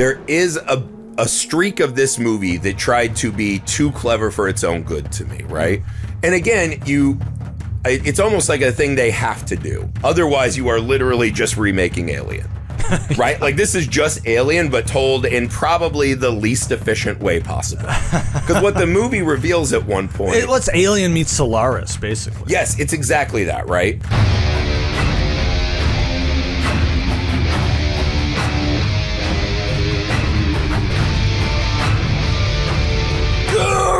there is a streak of this movie that tried to be too clever for its own good to me, right? And again, it's almost like a thing they have to do. Otherwise, you are literally just remaking Alien, right? Like, this is just Alien, but told in probably the least efficient way possible. Because what the movie reveals at one point... It's Alien meets Solaris, basically. Yes, it's exactly that, right?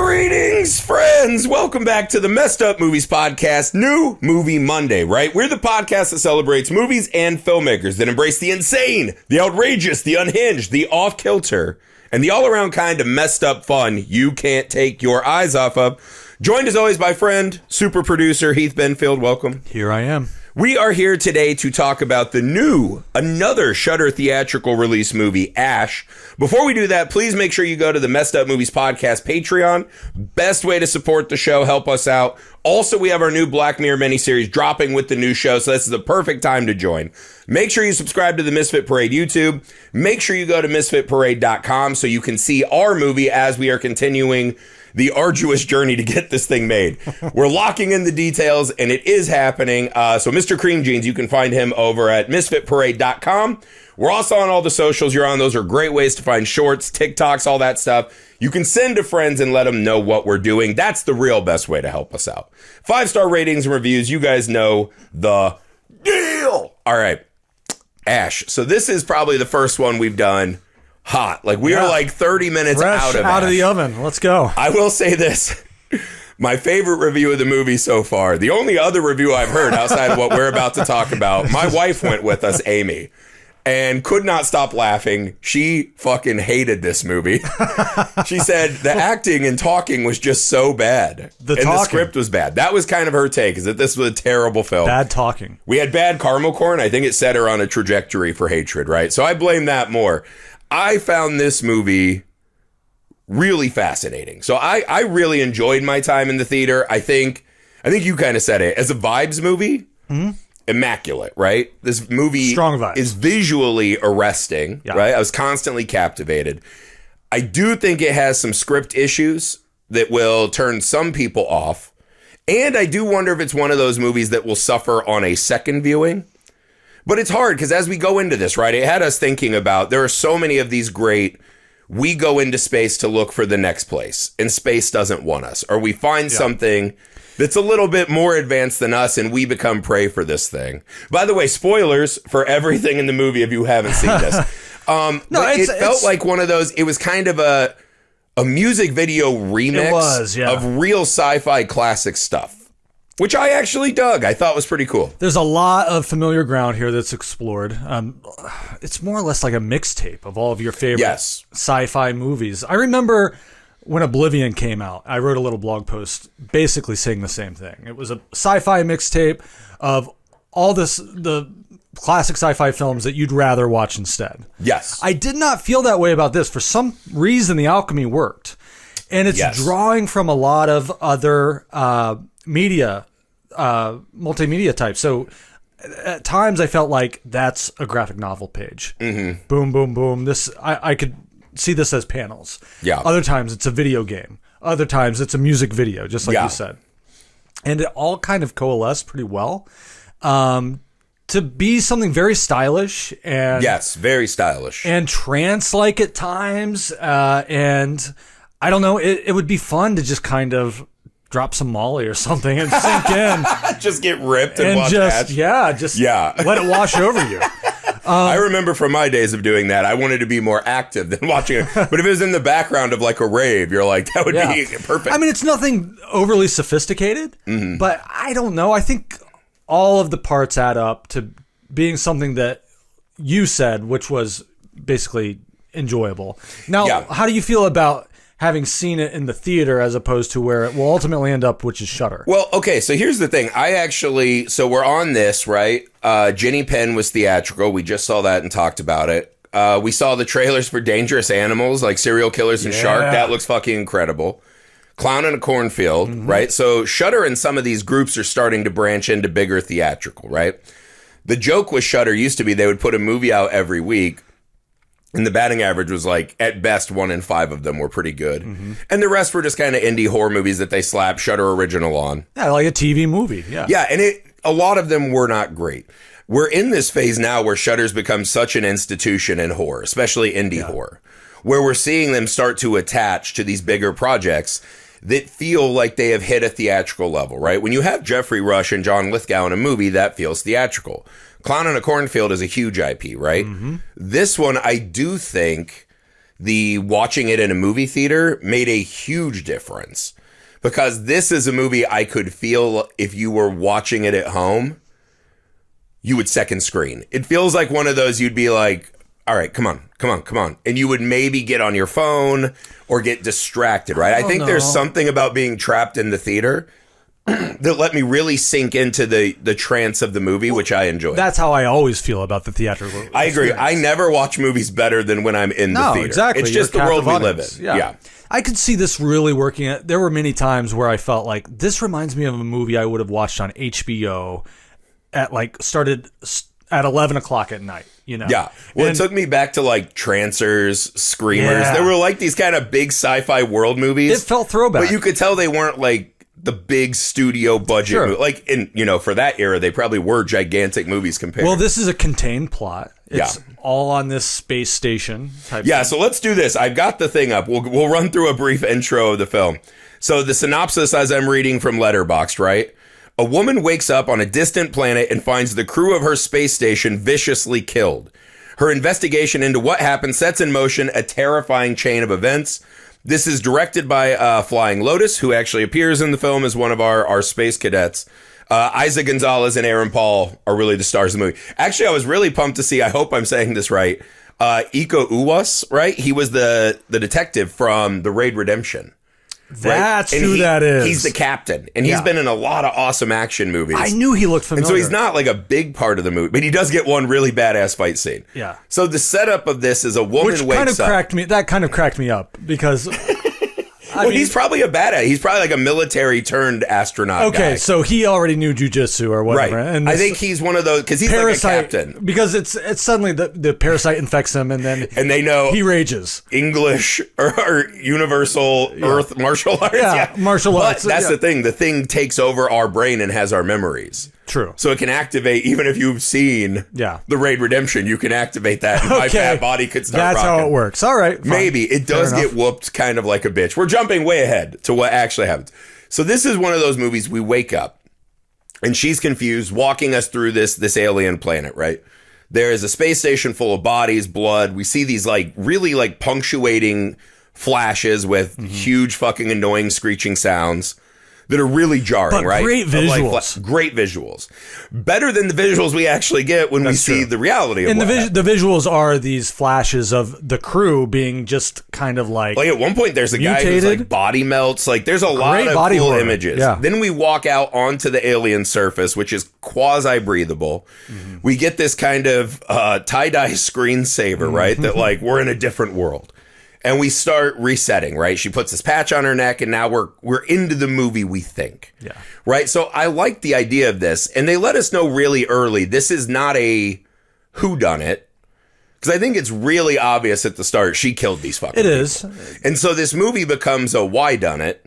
Greetings, friends! Welcome back to the Messed Up Movies Podcast, New Movie Monday, right? We're the podcast that celebrates movies and filmmakers that embrace the insane, the outrageous, the unhinged, the off-kilter, and the all-around kind of messed up fun you can't take your eyes off of. Joined as always by friend, super producer Heath Benfield. Welcome. Here I am. We are here today to talk about another Shudder theatrical release movie, Ash. Before we do that, please make sure you go to the Messed Up Movies Podcast Patreon. Best way to support the show, help us out. Also, we have our new Black Mirror miniseries dropping with the new show, so this is the perfect time to join. Make sure you subscribe to the Misfit Parade YouTube. Make sure you go to misfitparade.com so you can see our movie as we are continuing the arduous journey to get this thing made. We're locking in the details, and it is happening. So Mr. Cream Jeans, you can find him over at misfitparade.com. We're also on all the socials you're on. Those are great ways to find shorts, TikToks, all that stuff. You can send to friends and let them know what we're doing. That's the real best way to help us out. 5-star ratings and reviews. You guys know the deal. All right. Ash. So this is probably the first one we've done hot. Like, we are like 30 minutes Fresh out of the oven. Let's go. I will say this. My favorite review of the movie so far, the only other review I've heard outside of what we're about to talk about, my wife went with us, Amy, and could not stop laughing. She fucking hated this movie. She said the acting and talking was just so bad. The script was bad. That was kind of her take, is that this was a terrible film. Bad talking. We had bad caramel corn. I think it set her on a trajectory for hatred, right? So I blame that more. I found this movie really fascinating. So I really enjoyed my time in the theater. I think you kind of said it. As a vibes movie, immaculate, right? This movie Strong vibes. Is visually arresting, right? I was constantly captivated. I do think it has some script issues that will turn some people off. And I do wonder if it's one of those movies that will suffer on a second viewing. But it's hard because as we go into this, right, it had us thinking about, there are so many of these great, we go into space to look for the next place and space doesn't want us. Or we find something that's a little bit more advanced than us and we become prey for this thing. By the way, spoilers for everything in the movie if you haven't seen this. It felt like one of those, it was kind of a music video remix of real sci-fi classic stuff. Which I actually dug. I thought was pretty cool. There's a lot of familiar ground here that's explored. It's more or less like a mixtape of all of your favorite sci-fi movies. I remember when Oblivion came out, I wrote a little blog post basically saying the same thing. It was a sci-fi mixtape of all the classic sci-fi films that you'd rather watch instead. Yes. I did not feel that way about this. For some reason, the alchemy worked. And it's drawing from a lot of other media, multimedia type. So at times I felt like that's a graphic novel page. Mm-hmm. Boom, boom, boom. This I could see this as panels. Yeah. Other times it's a video game. Other times it's a music video, just like you said. And it all kind of coalesced pretty well to be something very stylish and very stylish and trance-like at times. And I don't know, it would be fun to just kind of drop some Molly or something and sink in. Just get ripped and watch Ash. Let it wash over you. I remember from my days of doing that, I wanted to be more active than watching it. But if it was in the background of like a rave, you're like, that would be perfect. I mean, it's nothing overly sophisticated, but I don't know. I think all of the parts add up to being something that you said, which was basically enjoyable. Now, how do you feel about having seen it in the theater as opposed to where it will ultimately end up, which is Shudder? Well, okay, so here's the thing. So we're on this, right? Jenny Penn was theatrical. We just saw that and talked about it. We saw the trailers for Dangerous Animals, like Serial Killers and Shark. That looks fucking incredible. Clown in a Cornfield, right? So Shudder and some of these groups are starting to branch into bigger theatrical, right? The joke with Shudder used to be they would put a movie out every week. And the batting average was like, at best, 1 in 5 of them were pretty good. And the rest were just kind of indie horror movies that they slapped Shudder original on. Yeah, like a TV movie. Yeah. Yeah, and a lot of them were not great. We're in this phase now where Shudder's become such an institution in horror, especially indie horror, where we're seeing them start to attach to these bigger projects that feel like they have hit a theatrical level, right? When you have Jeffrey Rush and John Lithgow in a movie, that feels theatrical. Clown in a Cornfield is a huge IP, right? This one, I do think the watching it in a movie theater made a huge difference, because this is a movie I could feel if you were watching it at home, you would second screen. It feels like one of those you'd be like, all right, come on. And you would maybe get on your phone or get distracted, right? I think there's something about being trapped in the theater that let me really sink into the trance of the movie, which I enjoy. That's how I always feel about the theatrical I agree. I never watch movies better than when I'm in the theater. Exactly. It's just the world we live in. Yeah. I could see this really working. There were many times where I felt like this reminds me of a movie I would have watched on HBO started at 11 o'clock at night. Yeah. Well, it took me back to like Trancers, Screamers. Yeah. There were like these kind of big sci-fi world movies. It felt throwback. But you could tell they weren't like the big studio budget. Like, for that era, they probably were gigantic movies compared. Well, this is a contained plot. It's all on this space station type thing. So let's do this. I've got the thing up. We'll run through a brief intro of the film. So the synopsis, as I'm reading from Letterboxd, right? A woman wakes up on a distant planet and finds the crew of her space station viciously killed. Her investigation into what happened sets in motion a terrifying chain of events. This is directed by Flying Lotus, who actually appears in the film as one of our space cadets. Eiza Gonzalez and Aaron Paul are really the stars of the movie. Actually, I was really pumped to see, I hope I'm saying this right, Uwais, right? He was the detective from The Raid Redemption. That's who that is. He's the captain, and he's been in a lot of awesome action movies. I knew he looked familiar. And so he's not like a big part of the movie, but he does get one really badass fight scene. Yeah. So the setup of this is a woman wakes up. That kind of cracked me up because... he's probably a badass. He's probably like a military turned astronaut guy. So he already knew jujitsu or whatever. Right. And I think he's one of those, because he's parasite, like a captain. Because it's suddenly the parasite infects him, and then they know he rages. English or universal Earth martial arts. Yeah, martial arts. But that's the thing. The thing takes over our brain and has our memories. True. So it can activate, even if you've seen The Raid Redemption, you can activate that. And my fat body could start That's rocking. how it works. All right. Fine. Maybe. It does get whooped kind of like a bitch. We're jumping way ahead to what actually happens. So this is one of those movies we wake up and she's confused, walking us through this alien planet, right? There is a space station full of bodies, blood. We see these like really like punctuating flashes with huge fucking annoying screeching sounds that are really jarring, right? Great visuals. Great visuals. Better than the visuals we actually get when we see the reality of and the visuals are these flashes of the crew being just kind of like at one point there's a guy who's like body melts. Like there's a lot of cool images. Yeah. Then we walk out onto the alien surface, which is quasi-breathable. We get this kind of tie-dye screensaver, right? That like we're in a different world. And we start resetting, right? She puts this patch on her neck, and now we're into the movie, we think. Yeah. Right? So I like the idea of this. And they let us know really early, this is not a whodunit. Because I think it's really obvious at the start, she killed these fucking people. It is. And so this movie becomes a whydunit.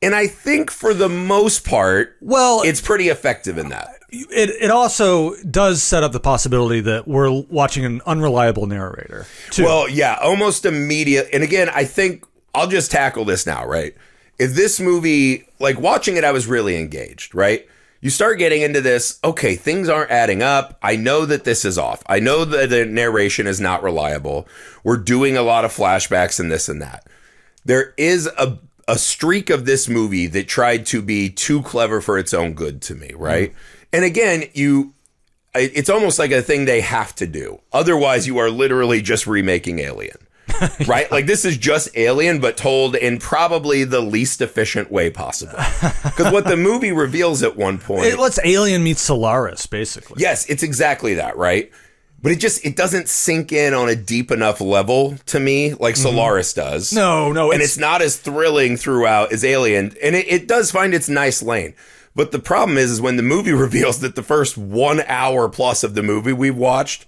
And I think for the most part, it's pretty effective in that. It also does set up the possibility that we're watching an unreliable narrator, too. Well, yeah, almost immediate. And again, I think I'll just tackle this now, right? If this movie, like watching it, I was really engaged, right? You start getting into this, okay, things aren't adding up. I know that this is off. I know that the narration is not reliable. We're doing a lot of flashbacks and this and that. There is a streak of this movie that tried to be too clever for its own good to me, right? And again, it's almost like a thing they have to do. Otherwise, you are literally just remaking Alien, right? Like this is just Alien, but told in probably the least efficient way possible. Because what the movie reveals at one point... It's Alien meets Solaris, basically. Yes, it's exactly that, right? But it doesn't sink in on a deep enough level to me like Solaris does. No. And it's not as thrilling throughout as Alien. And it does find its nice lane. But the problem is when the movie reveals that the first 1 hour plus of the movie we've watched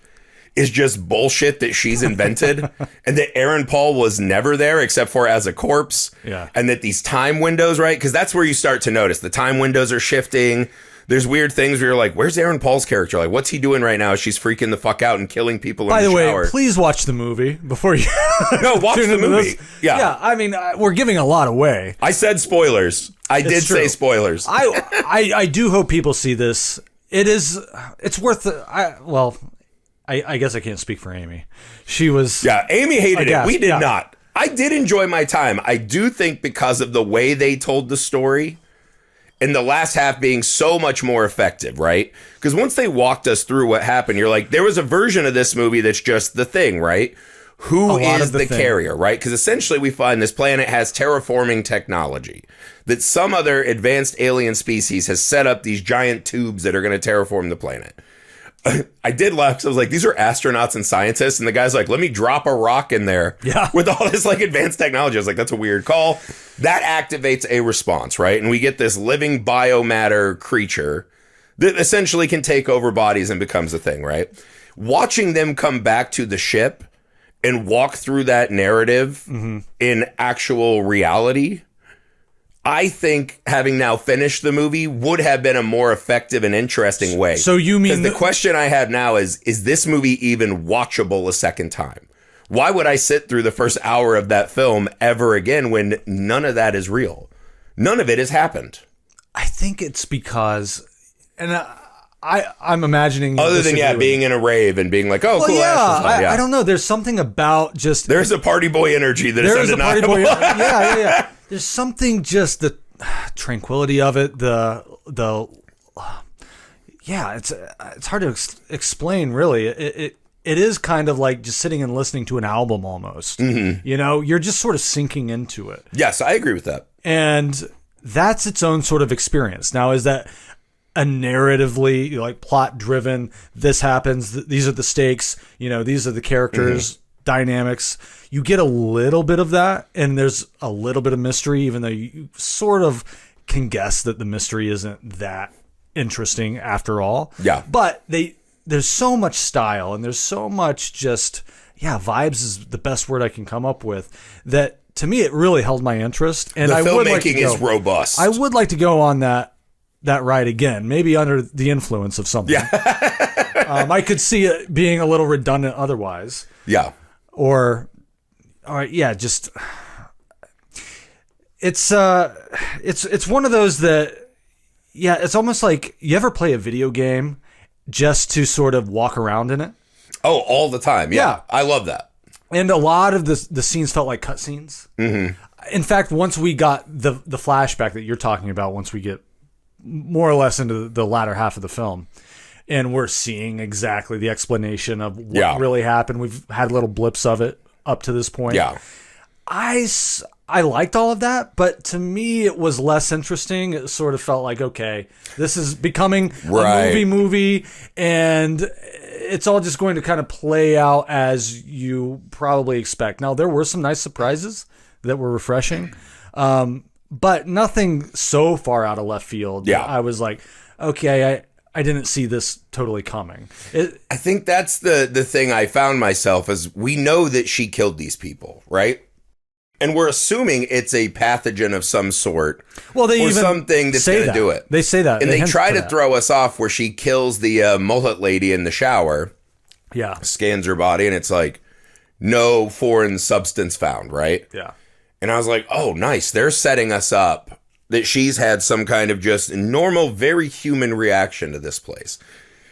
is just bullshit that she's invented and that Aaron Paul was never there except for as a corpse. Yeah. And that these time windows, right? Because that's where you start to notice the time windows are shifting. There's weird things where you're like, where's Aaron Paul's character? Like, what's he doing right now? She's freaking the fuck out and killing people in the shower. By the way, please watch the movie before you... No, watch the movie. Yeah. Yeah, I mean, we're giving a lot away. I said spoilers. I did say spoilers. I do hope people see this. It's worth it. I guess I can't speak for Amy. She was... Yeah, Amy hated it. We did yeah. not. I did enjoy my time. I do think because of the way they told the story... and the last half being so much more effective, right? Because once they walked us through what happened, you're like, there was a version of this movie that's just the thing, right? Who is the carrier, right? Because essentially we find this planet has terraforming technology, that some other advanced alien species has set up these giant tubes that are going to terraform the planet. I did laugh because I was like, these are astronauts and scientists. And the guy's like, let me drop a rock in there with all this like advanced technology. I was like, that's a weird call. That activates a response, right? And we get this living biomatter creature that essentially can take over bodies and becomes a thing, right? Watching them come back to the ship and walk through that narrative in actual reality, I think, having now finished the movie, would have been a more effective and interesting way. So you mean... the question I have now is this movie even watchable a second time? Why would I sit through the first hour of that film ever again when none of that is real? None of it has happened. I think it's because... and I'm imagining... other than, being in a rave and being like, oh, well, cool. Yeah, I don't know. There's something about just... there's a party boy energy that is undeniable. Yeah. There's something just the tranquility of it, it's hard to explain, really. It is kind of like just sitting and listening to an album almost. Mm-hmm. You know, you're just sort of sinking into it. Yes, I agree with that. And that's its own sort of experience. Now, is that a narratively, like, plot-driven, this happens, these are the stakes, these are the characters, dynamics. You get a little bit of that, and there's a little bit of mystery, even though you sort of can guess that the mystery isn't that interesting after all. Yeah. But there's so much style, and there's so much just, vibes is the best word I can come up with, that to me it really held my interest. And the filmmaking is robust. I would like to go on that ride again, maybe under the influence of something. Yeah. I could see it being a little redundant otherwise. Yeah. Or just it's one of those that, it's almost like, you ever play a video game just to sort of walk around in it? Oh, all the time. Yeah. I love that. And a lot of the scenes felt like cutscenes. Mm-hmm. In fact, once we got the flashback that you're talking about, once we get more or less into the latter half of the film, and we're seeing exactly the explanation of what really happened. We've had little blips of it up to this point. Yeah. I liked all of that, but to me it was less interesting. It sort of felt like, okay, this is becoming a movie, and it's all just going to kind of play out as you probably expect. Now, there were some nice surprises that were refreshing, but nothing so far out of left field. Yeah. I was like, okay, I didn't see this totally coming. I think that's the thing I found myself, is we know that she killed these people, right? And we're assuming it's a pathogen of some sort. Well, they or even something that's going to do it. They say that. And they try to throw us off where she kills the mullet lady in the shower. Yeah. Scans her body, and it's like, no foreign substance found, right? Yeah. And I was like, oh, nice. They're setting us up that she's had some kind of just normal, very human reaction to this place.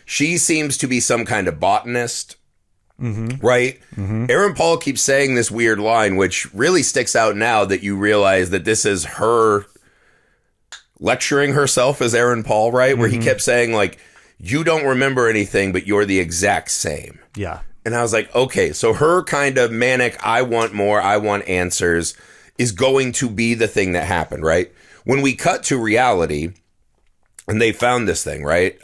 She seems to be some kind of botanist, right? Mm-hmm. Aaron Paul keeps saying this weird line, which really sticks out now that you realize that this is her lecturing herself as Aaron Paul, right? Where he kept saying, like, you don't remember anything, but you're the exact same. Yeah. And I was like, okay, so her kind of manic, I want more, I want answers, is going to be the thing that happened, right? When we cut to reality, and they found this thing, right?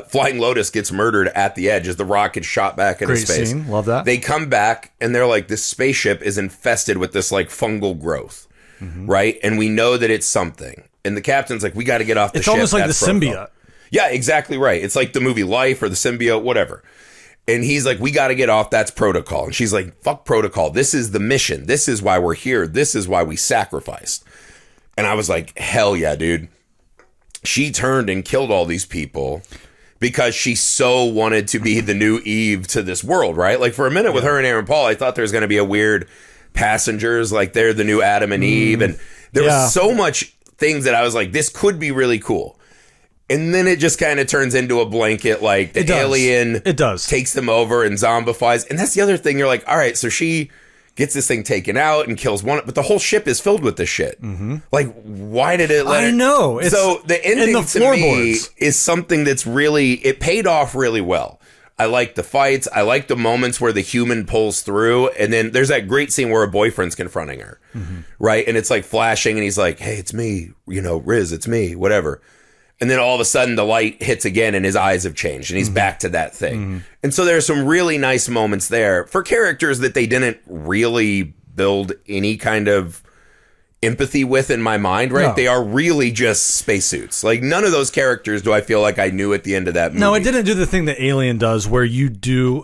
Flying Lotus gets murdered at the edge as the rock gets shot back into space. Great scene. Love that. They come back, and they're like, this spaceship is infested with this, like, fungal growth, right? And we know that it's something. And the captain's like, we got to get off the ship. It's almost like That's the protocol. symbiote. Yeah, exactly right. It's like the movie Life or the symbiote, whatever. And he's like, we got to get off. That's protocol. And she's like, fuck protocol. This is the mission. This is why we're here. This is why we sacrificed. And I was like, hell yeah, dude. She turned and killed all these people because she so wanted to be the new Eve to this world, right? Like for a minute with her and Aaron Paul, I thought there was going to be a weird passengers, like they're the new Adam and Eve. And there was so much things that I was like, this could be really cool. And then it just kind of turns into a blanket, like the alien takes them over and zombifies. And that's the other thing. You're like, all right, so she gets this thing taken out and kills one, but the whole ship is filled with this shit. Like, why did it let I know. So the ending to me is something that's really, it paid off really well. I like the fights. I like the moments where the human pulls through. And then there's that great scene where a boyfriend's confronting her, right? And it's like flashing and he's like, hey, it's me, you know, Riz, it's me, whatever. And then all of a sudden the light hits again and his eyes have changed and he's back to that thing. And so there's some really nice moments there for characters that they didn't really build any kind of empathy with in my mind, right? No. They are really just spacesuits. Like none of those characters do I feel like I knew at the end of that movie. No, it didn't do the thing that Alien does where you do...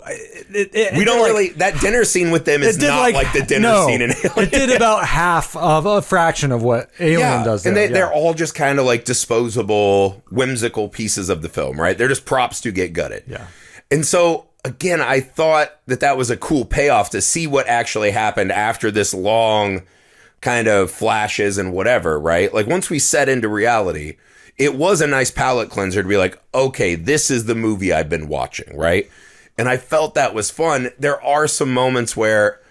we don't really... That dinner scene with them is not like the dinner scene in Alien. It did about half of a fraction of what Alien does there. And they're all just kind of like disposable, whimsical pieces of the film, right? They're just props to get gutted. Yeah. And so, again, I thought that was a cool payoff to see what actually happened after this long kind of flashes and whatever, right? Like once we set into reality, it was a nice palate cleanser to be like, okay, this is the movie I've been watching, right? And I felt that was fun. There are some moments where,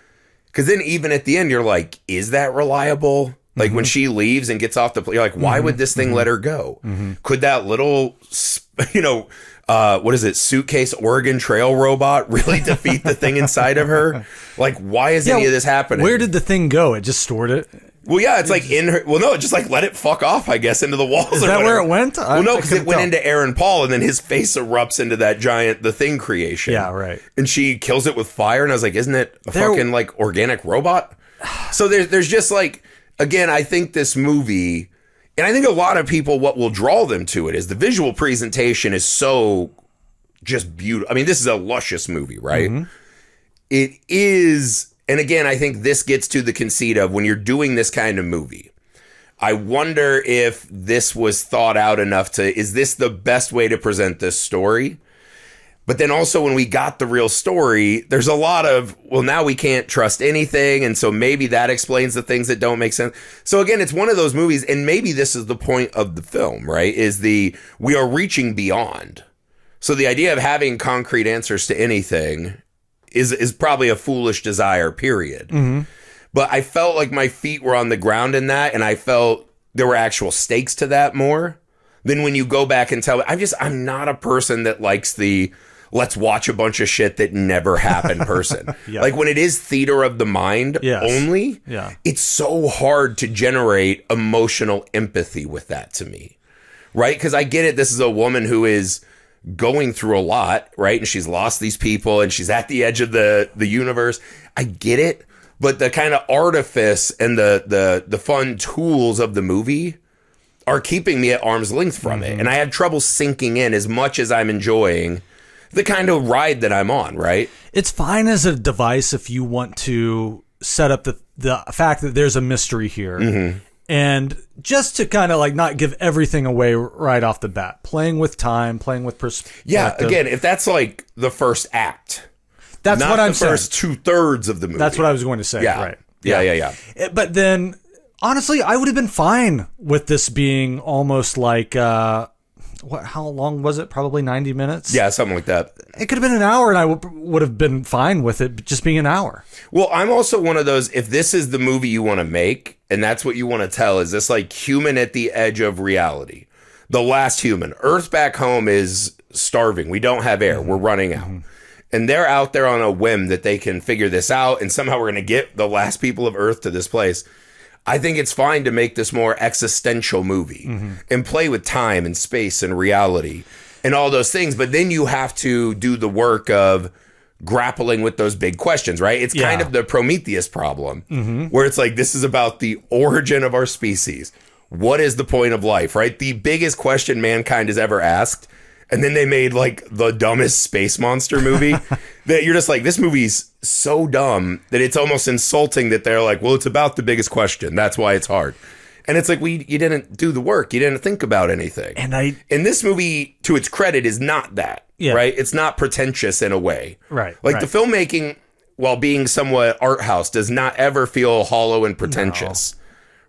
because then even at the end, you're like, is that reliable? Like when she leaves and gets off the plane, you're like, why would this thing let her go? Could that little, you know, what is it, suitcase Oregon Trail robot really defeat the thing inside of her? Like, why is any of this happening? Where did the thing go? It just stored it? Well, yeah, it's like in her... Well, no, it just like let it fuck off, I guess, into the walls. Is that where it went? Well, no, because it went into Aaron Paul, and then his face erupts into that giant, the Thing creation. Yeah, right. And she kills it with fire, and I was like, isn't it a fucking, like, organic robot? So there's just, like... Again, I think this movie... And I think a lot of people, what will draw them to it is the visual presentation is so just beautiful. I mean, this is a luscious movie, right? It is... And again, I think this gets to the conceit of when you're doing this kind of movie, I wonder if this was thought out enough to, is this the best way to present this story? But then also when we got the real story, there's a lot of, well, now we can't trust anything. And so maybe that explains the things that don't make sense. So again, it's one of those movies, and maybe this is the point of the film, right? Is we are reaching beyond. So the idea of having concrete answers to anything is probably a foolish desire, period. But I felt like my feet were on the ground in that, and I felt there were actual stakes to that more than when you go back and tell. I'm not a person that likes the let's watch a bunch of shit that never happened person. Like when it is theater of the mind only, it's so hard to generate emotional empathy with that to me, right? Because I get it. This is a woman who is going through a lot, right? And she's lost these people and she's at the edge of the universe. I get it. But the kind of artifice and the fun tools of the movie are keeping me at arm's length from it. And I had trouble sinking in as much as I'm enjoying the kind of ride that I'm on, right? It's fine as a device if you want to set up the fact that there's a mystery here. And just to kind of like not give everything away right off the bat, playing with time, playing with perspective. Yeah, again, if that's like the first act, that's not what I'm the first 2/3 of the movie. That's what I was going to say. Yeah. Right. Yeah. But then, honestly, I would have been fine with this being almost like, how long was it? Probably 90 minutes? Yeah, something like that. It could have been an hour, and I would have been fine with it just being an hour. Well, I'm also one of those, if this is the movie you want to make, and that's what you want to tell, is this like human at the edge of reality. The last human. Earth back home is starving. We don't have air. We're running out. And they're out there on a whim that they can figure this out, and somehow we're going to get the last people of Earth to this place. I think it's fine to make this more existential movie and play with time and space and reality and all those things. But then you have to do the work of grappling with those big questions, right? It's kind of the Prometheus problem where it's like, this is about the origin of our species. What is the point of life, right? The biggest question mankind has ever asked. And then they made like the dumbest space monster movie that you're just like, this movie's so dumb that it's almost insulting that they're like, well, it's about the biggest question. That's why it's hard. And it's like, you didn't do the work. You didn't think about anything. And this movie, to its credit, is not that, right? It's not pretentious in a way. Right. Like the filmmaking, while being somewhat art house, does not ever feel hollow and pretentious,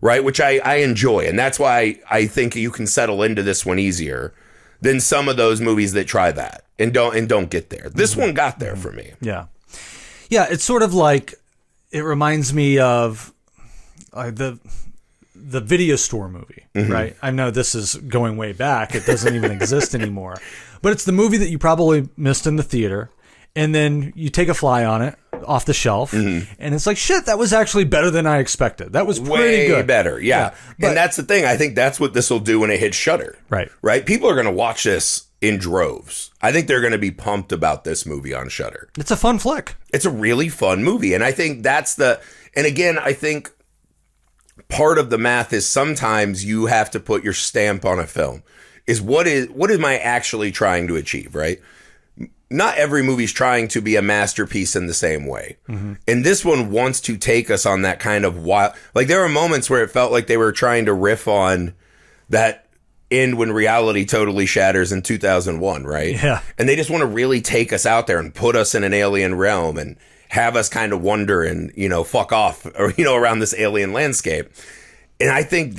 right? Which I enjoy. And that's why I think you can settle into this one easier than some of those movies that try that and don't get there. This one got there for me. Yeah. Yeah, it's sort of like, it reminds me of the video store movie, right? I know this is going way back. It doesn't even exist anymore. But it's the movie that you probably missed in the theater, and then you take a fly on it off the shelf, and it's like, shit, that was actually better than I expected. That was pretty good. Way better, yeah. But, and that's the thing. I think that's what this will do when it hits Shudder. Right? People are going to watch this in droves. I think they're going to be pumped about this movie on Shudder. It's a fun flick. It's a really fun movie. And I think and again, I think part of the math is sometimes you have to put your stamp on a film. What am I actually trying to achieve, right? Not every movie's trying to be a masterpiece in the same way. And this one wants to take us on that kind of wild, like there were moments where it felt like they were trying to riff on that end when reality totally shatters in 2001, right? Yeah. And they just want to really take us out there and put us in an alien realm and have us kind of wonder and, fuck off or, around this alien landscape. And I think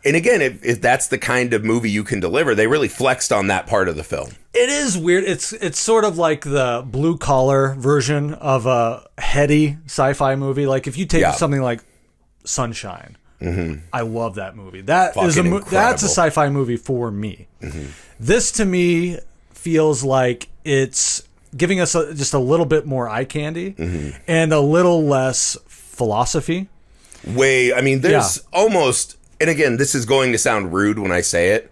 and again, if that's the kind of movie you can deliver, they really flexed on that part of the film. It is weird. It's sort of like the blue collar version of a heady sci-fi movie. Like if you take something like Sunshine, I love that movie. That's a sci-fi movie for me. This to me feels like it's giving us just a little bit more eye candy and a little less philosophy. There's almost, and again, this is going to sound rude when I say it,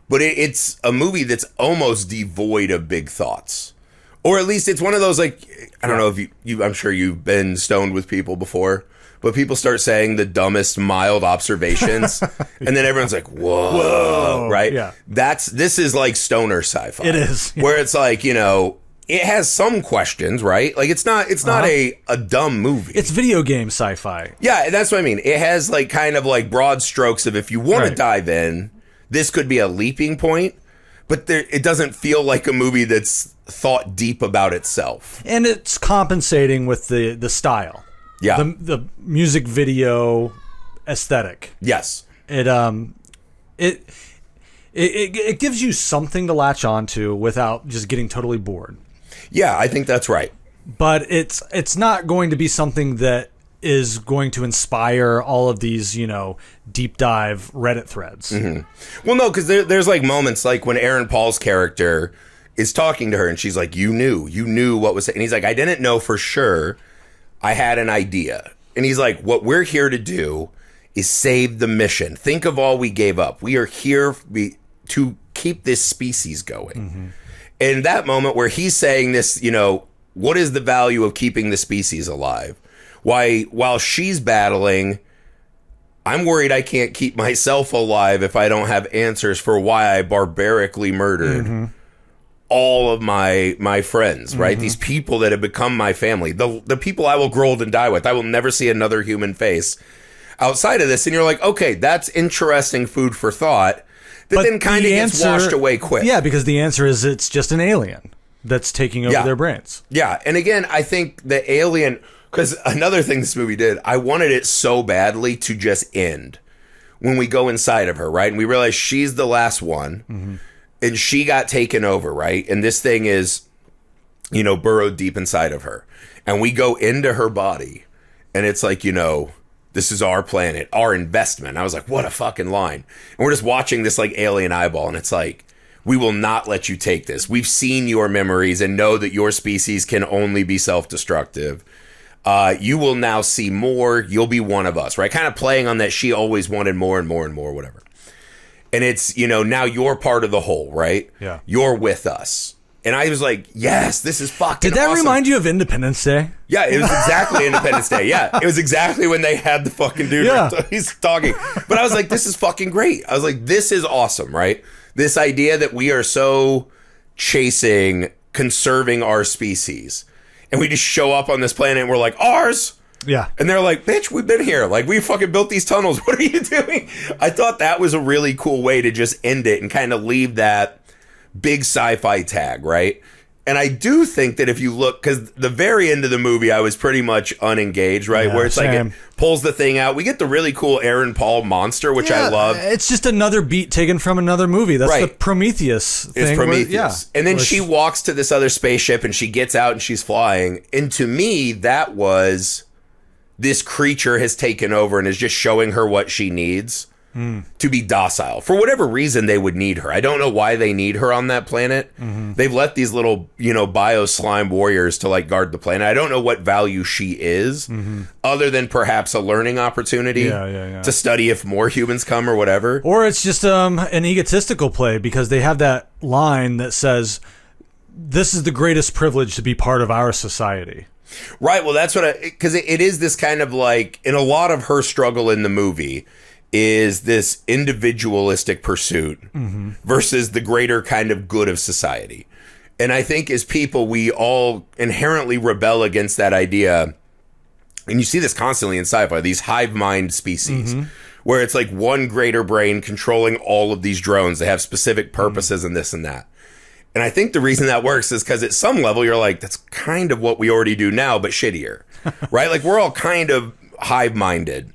but it's a movie that's almost devoid of big thoughts. Or at least it's one of those, like, I don't know if you I'm sure you've been stoned with people before, but people start saying the dumbest mild observations, and then everyone's like, whoa, right? Yeah. This is like stoner sci-fi. It is. Where it's like, it has some questions, right? Like it's not a dumb movie. It's video game sci-fi. Yeah, that's what I mean. It has like kind of like broad strokes of, if you want to dive in, this could be a leaping point, but it doesn't feel like a movie that's thought deep about itself. And it's compensating with the style. Yeah. The music video aesthetic. Yes. It gives you something to latch onto without just getting totally bored. Yeah, I think that's right. But it's not going to be something that is going to inspire all of these, deep dive Reddit threads. Well, no, because there's like moments like when Aaron Paul's character is talking to her and she's like, you knew what was, and he's like, I didn't know for sure. I had an idea. And he's like, what we're here to do is save the mission. Think of all we gave up. We are here to keep this species going. And that moment where he's saying this, what is the value of keeping the species alive? While she's battling, I'm worried I can't keep myself alive if I don't have answers for why I barbarically murdered all of my friends, right? These people that have become my family, the people I will grow old and die with. I will never see another human face outside of this. And you're like, okay, that's interesting food for thought. But then kind of gets washed away quick. Yeah, because the answer is it's just an alien that's taking over their brains. Yeah, and again, I think the alien, because another thing this movie did, I wanted it so badly to just end when we go inside of her, right? And we realize she's the last one, and she got taken over, right? And this thing is, burrowed deep inside of her. And we go into her body, and it's like, this is our planet, our investment. I was like, what a fucking line. And we're just watching this like alien eyeball, and it's like, we will not let you take this. We've seen your memories and know that your species can only be self-destructive. You will now see more. You'll be one of us, right? Kind of playing on that she always wanted more and more and more, whatever. And it's, now you're part of the whole, right? Yeah. You're with us. And I was like, yes, this is fucking Did that awesome. remind you of Independence Day? Yeah, it was exactly Independence Day. Yeah, it was exactly when they had the fucking dude. Yeah. He's talking. But I was like, this is fucking great. I was like, this is awesome, right? This idea that we are so chasing conserving our species. And we just show up on this planet and we're like, ours? Yeah. And they're like, bitch, we've been here. Like, we fucking built these tunnels. What are you doing? I thought that was a really cool way to just end it and kind of leave that big sci-fi tag, right? And I do think that if you look, because the very end of the movie, I was pretty much unengaged, right? Yeah, where it's same. like it pulls the thing out. We get the really cool Aaron Paul monster, which I love. It's just another beat taken from another movie. That's Right. the Prometheus thing. It's Prometheus. Yeah. And then she walks to this other spaceship and she gets out and she's flying. And to me, that was this creature has taken over and is just showing her what she needs to be docile. For whatever reason, they would need her. I don't know why they need her on that planet. They've let these little, bio slime warriors to like guard the planet. I don't know what value she is, other than perhaps a learning opportunity to study if more humans come or whatever. Or it's just an egotistical play because they have that line that says, this is the greatest privilege to be part of our society. Right. Well, that's what because it is this kind of like, in a lot of her struggle in the movie, is this individualistic pursuit versus the greater kind of good of society. And I think as people, we all inherently rebel against that idea. And you see this constantly in sci-fi, these hive mind species, where it's like one greater brain controlling all of these drones. They have specific purposes and this and that. And I think the reason that works is because at some level, you're like, that's kind of what we already do now, but shittier, right? Like we're all kind of hive minded.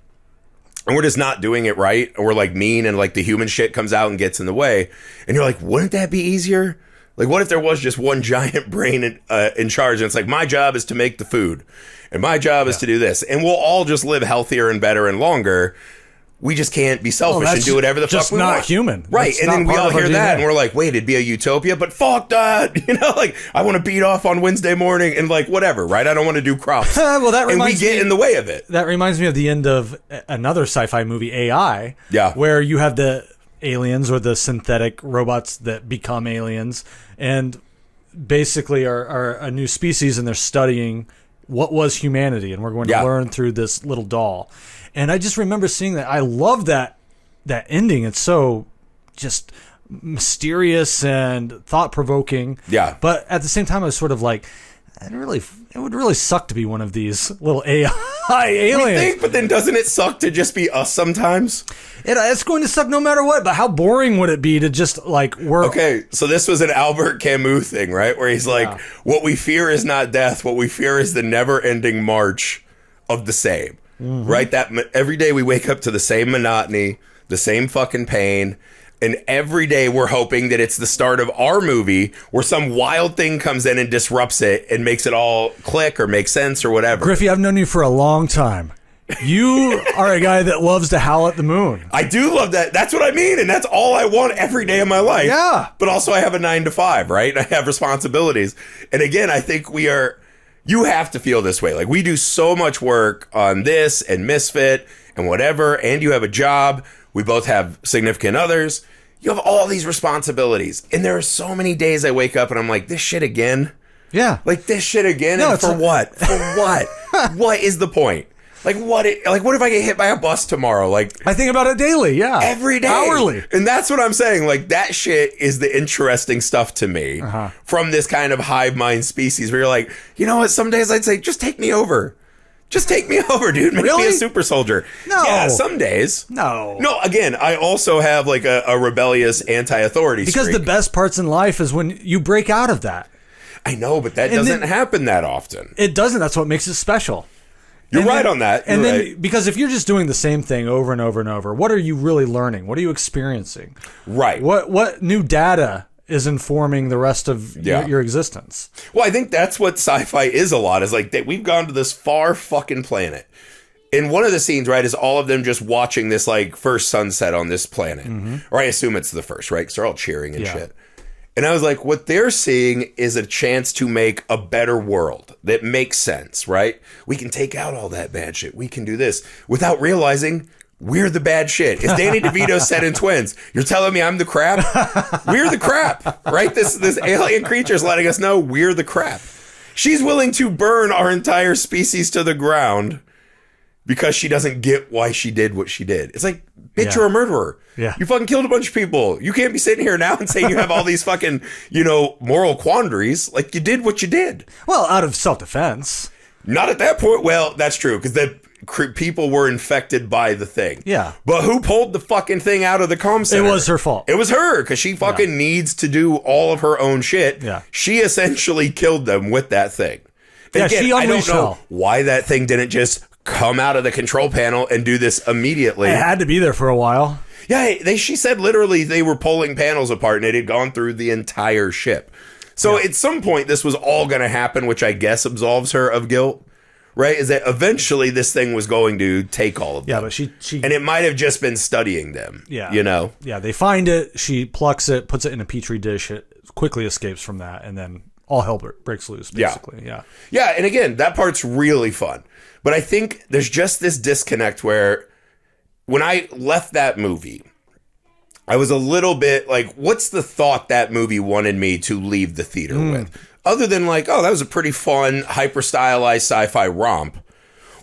And we're just not doing it right. Or we're like mean and like the human shit comes out and gets in the way. And you're like, wouldn't that be easier? Like, what if there was just one giant brain in charge? And it's like, my job is to make the food. And my job is to do this. And we'll all just live healthier and better and longer. We just can't be selfish and do whatever the fuck we want. Just not human. Right. That's and then we all hear that and we're like, wait, it'd be a utopia, but fuck that. Like, I want to beat off on Wednesday morning and like, whatever, right? I don't want to do crops. Well, that reminds me. And we get in the way of it. That reminds me of the end of another sci-fi movie, AI. Yeah. Where you have the aliens or the synthetic robots that become aliens and basically are a new species and they're studying what was humanity and we're going to learn through this little doll. And I just remember seeing that. I love that ending. It's so just mysterious and thought-provoking. Yeah. But at the same time, I was sort of like, it would really suck to be one of these little AI aliens. We think, but then doesn't it suck to just be us sometimes? It's going to suck no matter what, but how boring would it be to just like work? Okay, so this was an Albert Camus thing, right? Where he's like, what we fear is not death. What we fear is the never-ending march of the same. Right? That every day we wake up to the same monotony, the same fucking pain, and every day we're hoping that it's the start of our movie where some wild thing comes in and disrupts it and makes it all click or make sense or whatever. Griffey, I've known you for a long time. You are a guy that loves to howl at the moon. I do love that. That's what I mean, and that's all I want every day of my life. Yeah. But also I have a 9 to 5, right? I have responsibilities. And again, I think you have to feel this way. Like, we do so much work on this and Misfit and whatever, and you have a job. We both have significant others. You have all these responsibilities. And there are so many days I wake up and I'm like, this shit again? Yeah. Like, this shit again? No, and for what? For what? What is the point? Like, what if I get hit by a bus tomorrow? Like, I think about it daily, yeah. Every day. Hourly. And that's what I'm saying. Like, that shit is the interesting stuff to me from this kind of hive mind species where you're like, you know what? Some days I'd say, just take me over. Just take me over, dude. Make me a super soldier. No. Yeah, some days. No. No, again, I also have like a rebellious anti-authority Because streak. the best parts in life is when you break out of that. I know, but that doesn't happen that often. It doesn't. That's what makes it special. You're right on that. And then, because if you're just doing the same thing over and over and over, what are you really learning? What are you experiencing? Right. What new data is informing the rest of your existence? Well, I think that's what sci-fi is a lot. Is like that we've gone to this far fucking planet. And one of the scenes, right, is all of them just watching this like first sunset on this planet. Or I assume it's the first, right? Because they're all cheering and shit. And I was like, what they're seeing is a chance to make a better world that makes sense, right? We can take out all that bad shit. We can do this without realizing we're the bad shit. As Danny DeVito said in Twins, you're telling me I'm the crap? We're the crap, right? This alien creature is letting us know we're the crap. She's willing to burn our entire species to the ground because she doesn't get why she did what she did. It's like, bitch, Yeah. you're a murderer. Yeah. You fucking killed a bunch of people. You can't be sitting here now and saying you have all these fucking, moral quandaries. Like, you did what you did. Well, out of self-defense. Not at that point. Well, that's true, because the people were infected by the thing. Yeah. But who pulled the fucking thing out of the comm center? It was her fault. It was her, because she fucking needs to do all of her own shit. Yeah. She essentially killed them with that thing. Yeah, Again, she I don't unleashed know hell. why that thing didn't just come out of the control panel and do this immediately. It had to be there for a while. Yeah, she said literally they were pulling panels apart and it had gone through the entire ship. So at some point this was all going to happen, which I guess absolves her of guilt, right? Is that eventually this thing was going to take all of them. Yeah, but she and it might have just been studying them. Yeah. Yeah, they find it, she plucks it, puts it in a petri dish, it quickly escapes from that, and then all hell breaks loose, basically. Yeah. Yeah, and again, that part's really fun. But I think there's just this disconnect where when I left that movie, I was a little bit like, what's the thought that movie wanted me to leave the theater with? Other than like, oh, that was a pretty fun, hyper-stylized sci-fi romp.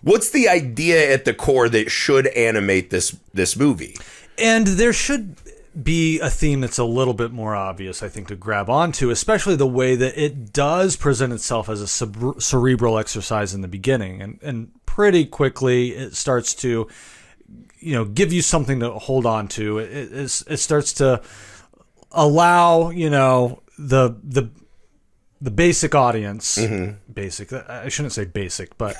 What's the idea at the core that should animate this movie? And there should be a theme that's a little bit more obvious, I think, to grab onto, especially the way that it does present itself as a cerebral exercise in the beginning. And pretty quickly it starts to, give you something to hold on to. It starts to allow, the basic audience, basic, I shouldn't say basic, but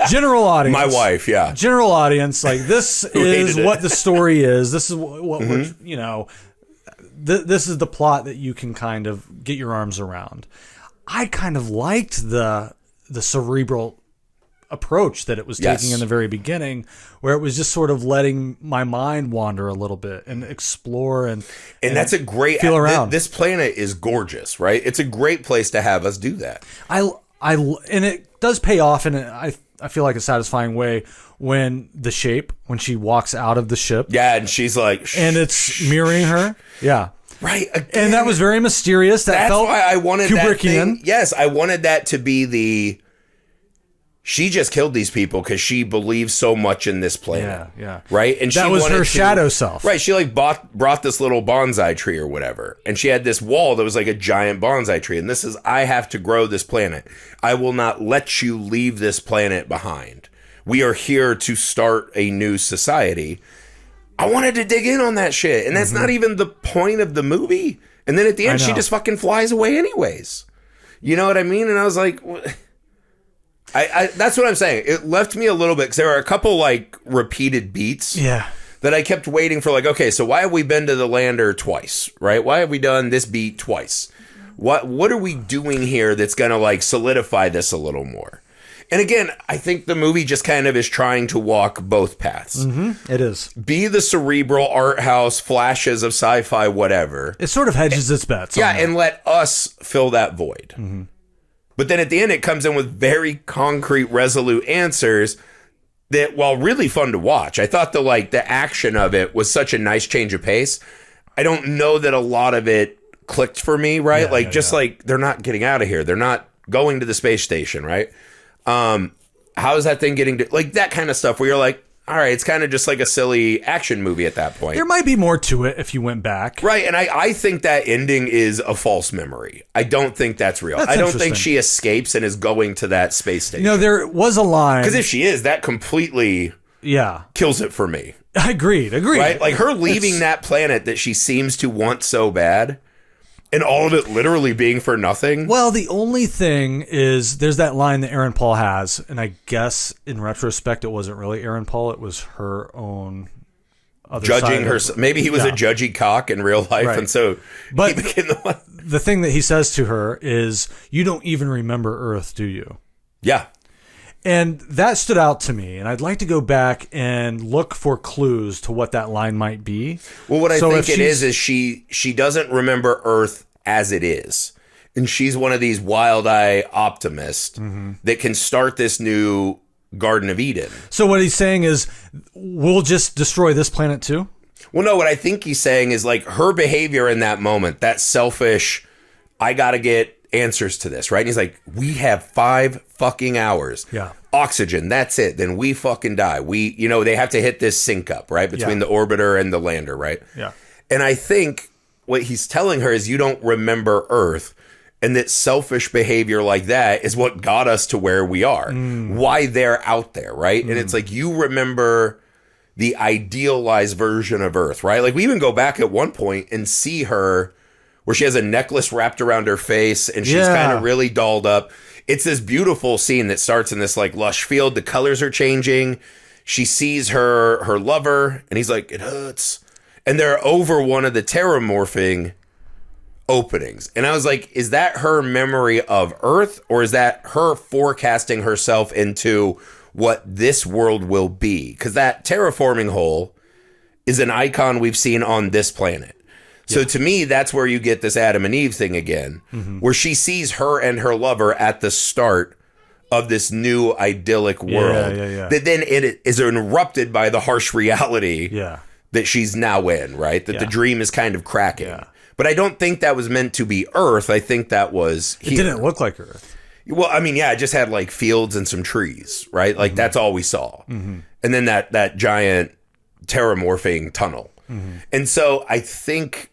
general audience. My wife, yeah. General audience, like, this is what the story is. This is what this is the plot that you can kind of get your arms around. I kind of liked the cerebral approach that it was taking in the very beginning, where it was just sort of letting my mind wander a little bit and explore and that's a great feel around. This planet is gorgeous, right? It's a great place to have us do that. And it does pay off in I feel like a satisfying way when she walks out of the ship. Yeah, and she's like, and it's mirroring her. Yeah. Right. Again, and that was very mysterious. That's why I wanted Kubrickian. that thing. Yes, I wanted that to be she just killed these people because she believes so much in this planet. Yeah. Right? And that was her shadow self. Right. She brought this little bonsai tree or whatever. And she had this wall that was like a giant bonsai tree. And this is, I have to grow this planet. I will not let you leave this planet behind. We are here to start a new society. I wanted to dig in on that shit. And that's not even the point of the movie. And then at the end, she just fucking flies away anyways. You know what I mean? And I was like, I that's what I'm saying. It left me a little bit, because there were a couple like repeated beats that I kept waiting for, like, okay, so why have we been to the lander twice, right? Why have we done this beat twice? What are we doing here that's going to like solidify this a little more? And again, I think the movie just kind of is trying to walk both paths. It is. Be the cerebral art house, flashes of sci-fi, whatever. It sort of hedges its bets. Yeah, and let us fill that void. But then at the end, it comes in with very concrete, resolute answers that, while really fun to watch, I thought the action of it was such a nice change of pace. I don't know that a lot of it clicked for me, right? Like, they're not getting out of here. They're not going to the space station, right? How is that thing getting to, like, that kind of stuff where you're like, all right, it's kind of just like a silly action movie at that point. There might be more to it if you went back. Right, and I think that ending is a false memory. I don't think that's real. I don't think she escapes and is going to that space station. There was a line. Because if she is, that completely kills it for me. Agreed. Right? Like, her leaving that planet that she seems to want so bad, and all of it literally being for nothing. Well, the only thing is, there's that line that Aaron Paul has, and I guess in retrospect it wasn't really Aaron Paul, it was her own other judging her. side. Maybe he was a judgy cock in real life, and so he became the one. The thing that he says to her is, "You don't even remember Earth, do you?" Yeah. And that stood out to me, and I'd like to go back and look for clues to what that line might be. Well, what I think it is she doesn't remember Earth as it is. And she's one of these wild-eye optimists that can start this new Garden of Eden. So what he's saying is, we'll just destroy this planet too? Well, no, what I think he's saying is, like, her behavior in that moment, that selfish, I gotta get answers to this, right? And he's like, we have 5 fucking hours. Yeah. Oxygen, that's it. Then we fucking die. They have to hit this sync up, right? Between the orbiter and the lander, right? Yeah. And I think what he's telling her is you don't remember Earth, and that selfish behavior like that is what got us to where we are. Why they're out there, right? And it's like, you remember the idealized version of Earth, right? Like, we even go back at one point and see her where she has a necklace wrapped around her face and she's kind of really dolled up. It's this beautiful scene that starts in this like lush field. The colors are changing. She sees her lover and he's like, it hurts. And they're over one of the terramorphing openings. And I was like, is that her memory of Earth, or is that her forecasting herself into what this world will be? Because that terraforming hole is an icon we've seen on this planet. So to me, that's where you get this Adam and Eve thing again, where she sees her and her lover at the start of this new idyllic world that then it is interrupted by the harsh reality that she's now in, right? That the dream is kind of cracking. Yeah. But I don't think that was meant to be Earth. I think that was here. It didn't look like Earth. Well, I mean, it just had like fields and some trees, right? Like that's all we saw. And then that giant terramorphing tunnel. And so I think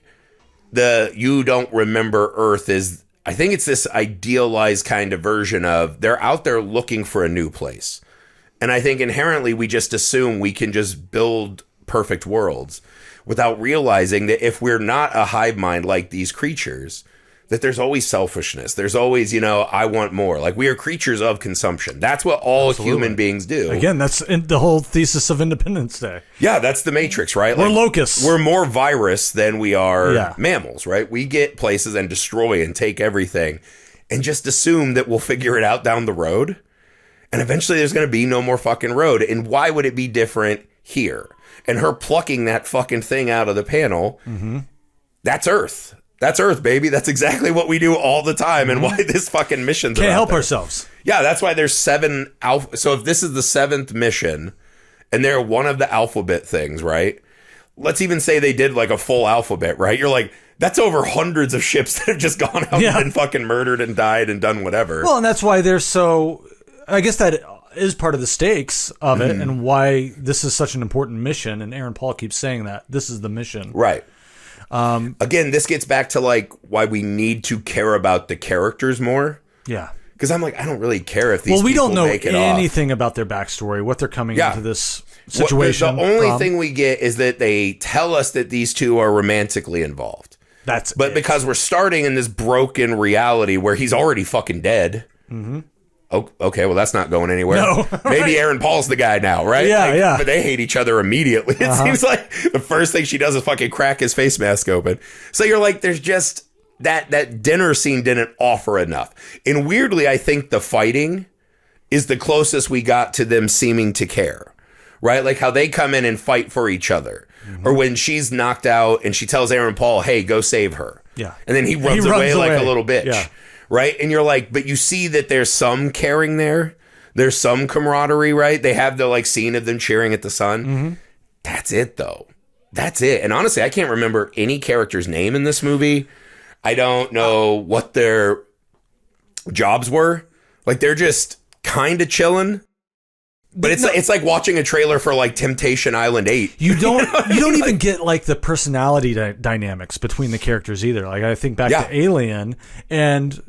you don't remember Earth is, I think it's this idealized kind of version of they're out there looking for a new place. And I think inherently we just assume we can just build perfect worlds without realizing that if we're not a hive mind like these creatures, that there's always selfishness. There's always, I want more. Like, we are creatures of consumption. That's what all human beings do. Again, that's the whole thesis of Independence Day. Yeah, that's the Matrix, right? We're locusts. We're more virus than we are mammals, right? We get places and destroy and take everything and just assume that we'll figure it out down the road. And eventually there's going to be no more fucking road. And why would it be different here? And her plucking that fucking thing out of the panel, that's Earth. That's Earth, baby. That's exactly what we do all the time, and why this fucking mission's can't help ourselves. Yeah, that's why there's 7 alpha. So if this is the 7th mission, and they're one of the alphabet things, right? Let's even say they did like a full alphabet, right? You're like, that's over hundreds of ships that have just gone out and been fucking murdered and died and done whatever. Well, and that's why they're so. I guess that is part of the stakes of it, and why this is such an important mission. And Aaron Paul keeps saying that this is the mission, right? Again, this gets back to like why we need to care about the characters more. Yeah, because I'm like, I don't really care if these. Well, we people don't know make it anything about their backstory, what they're coming into this situation. The only thing we get is that they tell us that these two are romantically involved. But because we're starting in this broken reality where he's already fucking dead. Oh, okay, well, that's not going anywhere. No, Maybe Aaron Paul's the guy now, right? Yeah, But they hate each other immediately. It seems like the first thing she does is fucking crack his face mask open. So you're like, there's just that dinner scene didn't offer enough. And weirdly, I think the fighting is the closest we got to them seeming to care, right? Like how they come in and fight for each other. Or when she's knocked out and she tells Aaron Paul, hey, go save her. Yeah. And then he runs away like a little bitch. Yeah. Right? And you're like, but you see that there's some caring there. There's some camaraderie, right? They have the like scene of them cheering at the sun. That's it, though. That's it. And honestly, I can't remember any character's name in this movie. I don't know what their jobs were. Like, they're just kind of chilling. But it's like watching a trailer for like Temptation Island 8. You don't even get like the personality dynamics between the characters either. Like, I think back to Alien, and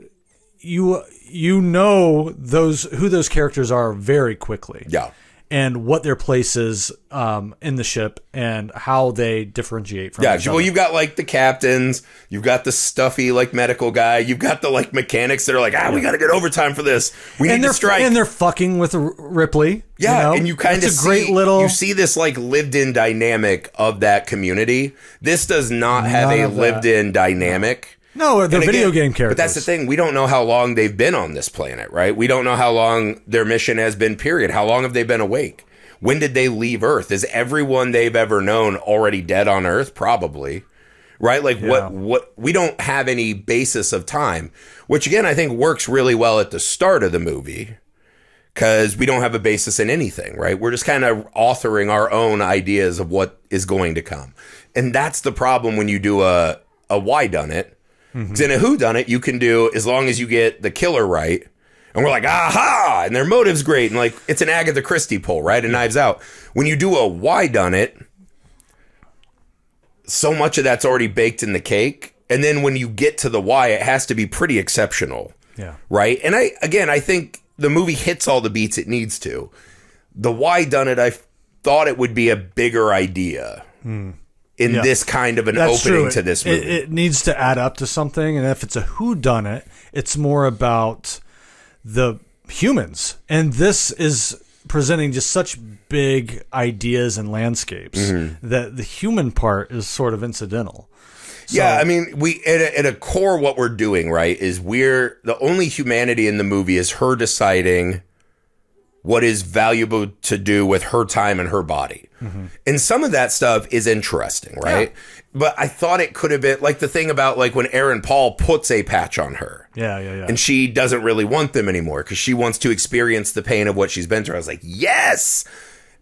you know who those characters are very quickly. Yeah. And what their place is in the ship and how they differentiate from each other. Well, you've got like the captains, you've got the stuffy like medical guy, you've got the like mechanics that are like, we got to get overtime for this. We need to strike. And they're fucking with Ripley. Yeah, and you kind of see you see this like lived-in dynamic of that community. This does not have a lived-in dynamic. No, they're video game characters. But that's the thing. We don't know how long they've been on this planet, right? We don't know how long their mission has been, period. How long have they been awake? When did they leave Earth? Is everyone they've ever known already dead on Earth? Probably. Right? Like, what we don't have any basis of time, which, again, I think works really well at the start of the movie because we don't have a basis in anything, right? We're just kind of authoring our own ideas of what is going to come. And that's the problem when you do a why done it. Because in a whodunit, you can do, as long as you get the killer right, and we're like, aha, and their motive's great, and like, it's an Agatha Christie pull, right, and Knives Out. When you do a whydunit, so much of that's already baked in the cake, and then when you get to the why, it has to be pretty exceptional, right? And I think the movie hits all the beats it needs to. The whydunit, I thought it would be a bigger idea in this kind of an opening to this movie. It needs to add up to something, and if it's a whodunit, it's more about the humans. And this is presenting just such big ideas and landscapes that the human part is sort of incidental. So, yeah, I mean, we at a core, what we're doing, right, is we're the only humanity in the movie is her deciding what is valuable to do with her time and her body. And some of that stuff is interesting, right? Yeah. But I thought it could have been like the thing about like when Aaron Paul puts a patch on her. Yeah. And she doesn't really want them anymore because she wants to experience the pain of what she's been through. I was like, yes.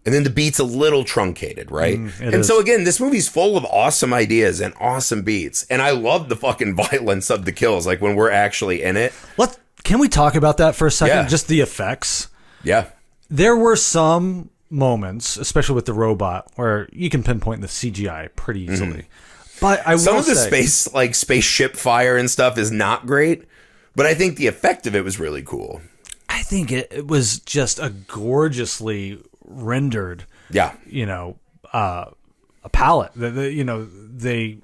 And then the beat's a little truncated, right? So again, this movie's full of awesome ideas and awesome beats. And I love the fucking violence of the kills, like when we're actually in it. Can we talk about that for a second? Yeah. Just the effects. Yeah. There were some moments, especially with the robot, where you can pinpoint the CGI pretty easily. But some of the spaceship fire and stuff is not great, but I think the effect of it was really cool. I think it was just a gorgeously rendered, a palette. The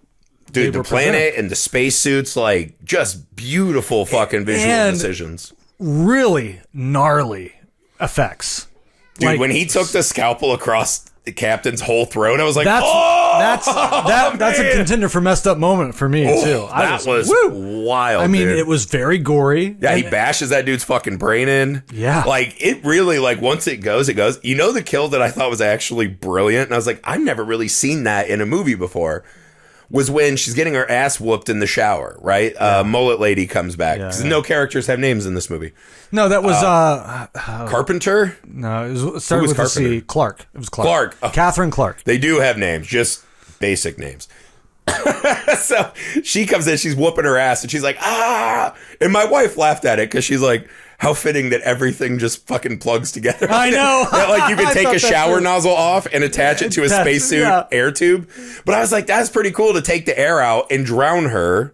planet and the spacesuits, like just beautiful fucking visual decisions. Really gnarly effects. Dude, like, when he took the scalpel across the captain's whole throat, I was like, that's a contender for messed up moment for me too. That was wild. I mean, dude. It was very gory. Yeah, he bashes that dude's fucking brain in. Yeah. Like, it really, like, once it goes. You know the kill that I thought was actually brilliant? And I was like, I've never really seen that in a movie before. Was when she's getting her ass whooped in the shower, right? Mullet lady comes back. Because no characters have names in this movie. No, that was Carpenter? No, it started with a C. Clark. It was Clark. Catherine Clark. They do have names, just basic names. So she comes in, she's whooping her ass, and she's like, ah! And my wife laughed at it because she's like, how fitting that everything just fucking plugs together. I know. That, like, you can take a shower nozzle off and attach it to a spacesuit air tube. But I was like, that's pretty cool to take the air out and drown her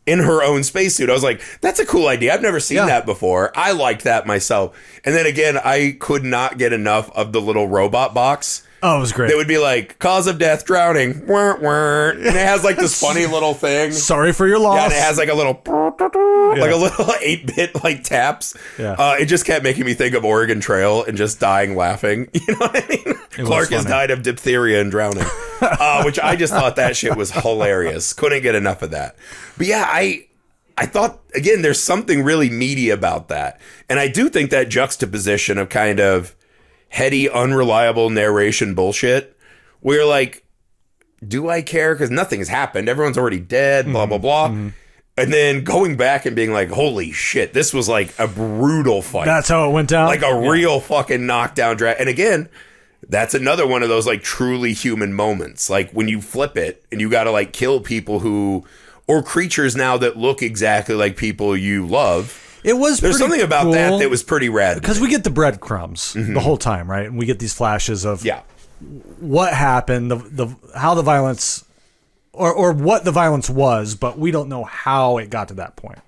in her own spacesuit. I was like, that's a cool idea. I've never seen that before. I liked that myself. And then again, I could not get enough of the little robot box. Oh, it was great. It would be like, cause of death, drowning. And it has like this funny little thing. Sorry for your loss. Yeah, and it has like a little, like a little 8-bit like taps. Yeah. It just kept making me think of Oregon Trail and just dying laughing. You know what I mean? Clark has died of diphtheria and drowning. Which I just thought that shit was hilarious. Couldn't get enough of that. But yeah, I thought, again, there's something really meaty about that. And I do think that juxtaposition of kind of heady, unreliable narration bullshit, where you're like, do I care? Because nothing has happened. Everyone's already dead, blah, blah, blah. And then going back and being like, holy shit, this was like a brutal fight. That's how it went down? Like a real fucking knockdown drag. And again, that's another one of those like truly human moments. Like when you flip it and you got to like kill people or creatures now that look exactly like people you love. There's something about cool that was pretty rad. Because we get the breadcrumbs the whole time, right? And we get these flashes of what happened, how the violence, or what the violence was, but we don't know how it got to that point.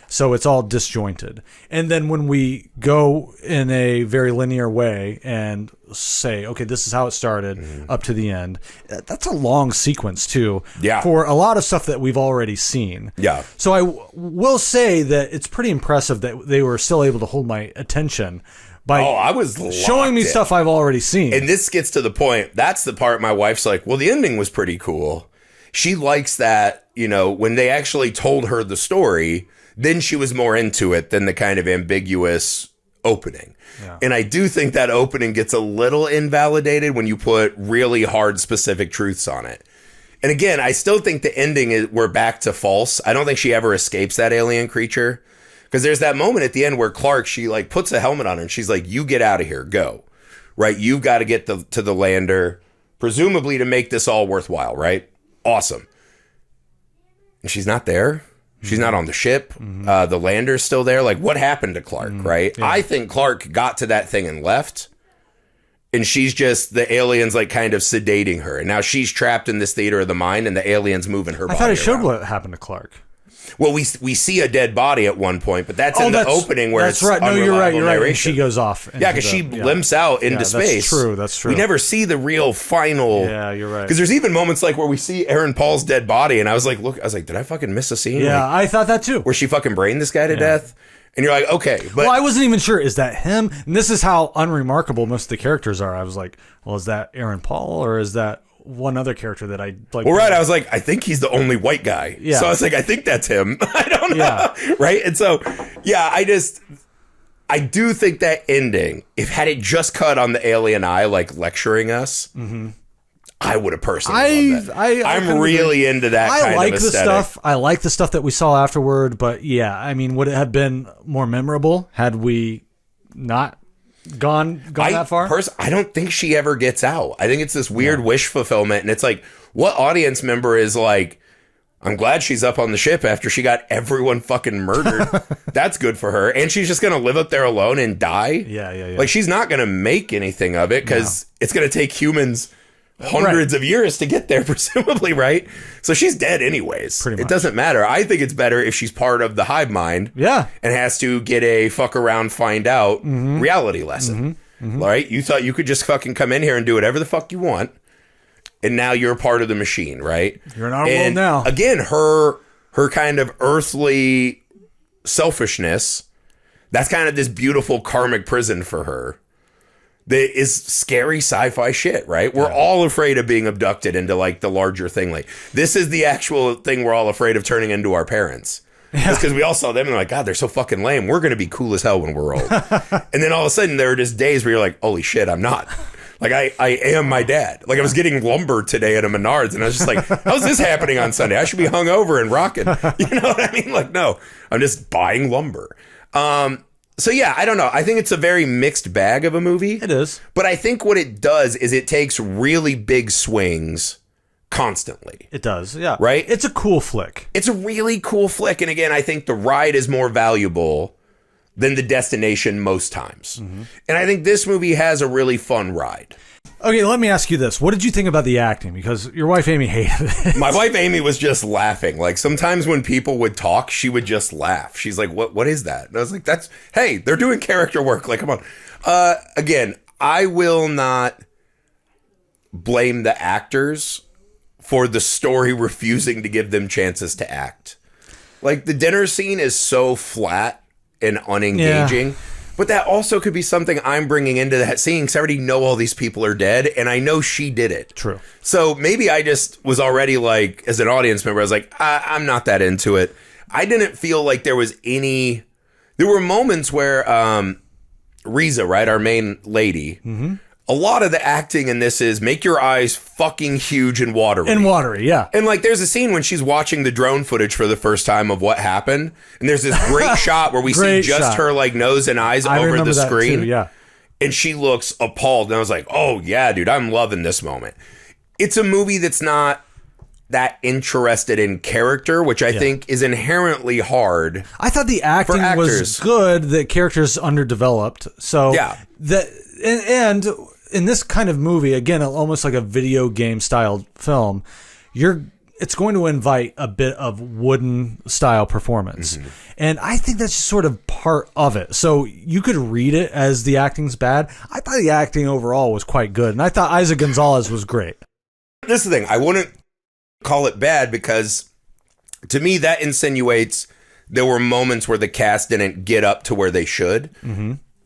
So it's all disjointed. And then when we go in a very linear way and say, okay, this is how it started up to the end, that's a long sequence too for a lot of stuff that we've already seen. Yeah. So I will say that it's pretty impressive that they were still able to hold my attention by I was showing me stuff I've already seen. And this gets to the point. That's the part my wife's like, well, the ending was pretty cool. She likes that, when they actually told her the story, then she was more into it than the kind of ambiguous opening. Yeah. And I do think that opening gets a little invalidated when you put really hard specific truths on it. And again, I still think the ending we're back to false. I don't think she ever escapes that alien creature. Because there's that moment at the end where Clark, she like puts a helmet on her and she's like, you get out of here, go. Right? You've got to get to the lander, presumably to make this all worthwhile, right? Awesome. And she's not there. She's not on the ship. The lander's still there. Like, what happened to Clark, right? Yeah. I think Clark got to that thing and left. And she's just, the aliens like kind of sedating her. And now she's trapped in this theater of the mind and the aliens moving her body I thought it showed around. what happened to Clark. Well, we see a dead body at one point, but that's in the opening where it's right. No, you're right. And she goes off. Yeah, because she limps out into space. That's true. We never see the real final. Yeah, you're right. Because there's even moments like where we see Aaron Paul's dead body, and I was like, did I fucking miss a scene? Yeah, like, I thought that too. Where she fucking brained this guy to death? And you're like, okay. But well, I wasn't even sure. Is that him? And this is how unremarkable most of the characters are. I was like, well, is that Aaron Paul or is that one other character that I like? Well, right. I was like, I think he's the only white guy. Yeah. So I was like, I think that's him. I don't know. Yeah. Right. And so, yeah, I do think that ending, had it just cut on the alien eye, like lecturing us, I would have personally loved that. I'm really into that kind of aesthetic. I like the stuff that we saw afterward, but yeah, I mean, would it have been more memorable had we not gone that far? I don't think she ever gets out. I think it's this weird wish fulfillment, and it's like, what audience member is like, I'm glad she's up on the ship after she got everyone fucking murdered. That's good for her. And she's just going to live up there alone and die? Yeah. Like, she's not going to make anything of it because it's going to take humans hundreds of years to get there, presumably, right? So she's dead anyways. Pretty much. It doesn't matter. I think it's better if she's part of the hive mind and has to get a fuck around, find out reality lesson. All right? You thought you could just fucking come in here and do whatever the fuck you want, and now you're a part of the machine, right? You're in our world now. Again, her kind of earthly selfishness, that's kind of this beautiful karmic prison for her. That is scary sci-fi shit, right? We're all afraid of being abducted into like the larger thing. Like, this is the actual thing we're all afraid of turning into our parents. It's because we all saw them and like, God, they're so fucking lame. We're going to be cool as hell when we're old. And then all of a sudden there are just days where you're like, holy shit, I'm not. Like, I am my dad. Like, I was getting lumber today at a Menards, and I was just like, how's this happening on Sunday? I should be hungover and rocking. You know what I mean? Like, no, I'm just buying lumber. So, yeah, I don't know. I think it's a very mixed bag of a movie. It is. But I think what it does is it takes really big swings constantly. It does, yeah. Right? It's a cool flick. It's a really cool flick. And again, I think the ride is more valuable than the destination most times. And I think this movie has a really fun ride. Okay, let me ask you this. What did you think about the acting? Because your wife, Amy, hated it. My wife, Amy, was just laughing. Like, sometimes when people would talk, she would just laugh. She's like, what is that? And I was like, hey, they're doing character work. Like, come on. Again, I will not blame the actors for the story refusing to give them chances to act. Like, the dinner scene is so flat and unengaging. Yeah. But that also could be something I'm bringing into that scene because I already know all these people are dead, and I know she did it. True. So maybe I just was already like, as an audience member, I was like, I'm not that into it. I didn't feel like there was any... There were moments where Eiza, right, our main lady... A lot of the acting in this is make your eyes fucking huge and watery. And watery, yeah. And like there's a scene when she's watching the drone footage for the first time of what happened. And there's this great shot where we see just her like nose and eyes over the screen. Too, yeah. And she looks appalled. And I was like, oh yeah, dude, I'm loving this moment. It's a movie that's not that interested in character, which I think is inherently hard. I thought the acting was good. The character's underdeveloped. So yeah. And in this kind of movie, again, almost like a video game style film, it's going to invite a bit of wooden style performance. And I think that's just sort of part of it. So you could read it as the acting's bad. I thought the acting overall was quite good. And I thought Eiza Gonzalez was great. This is the thing. I wouldn't call it bad because to me that insinuates there were moments where the cast didn't get up to where they should.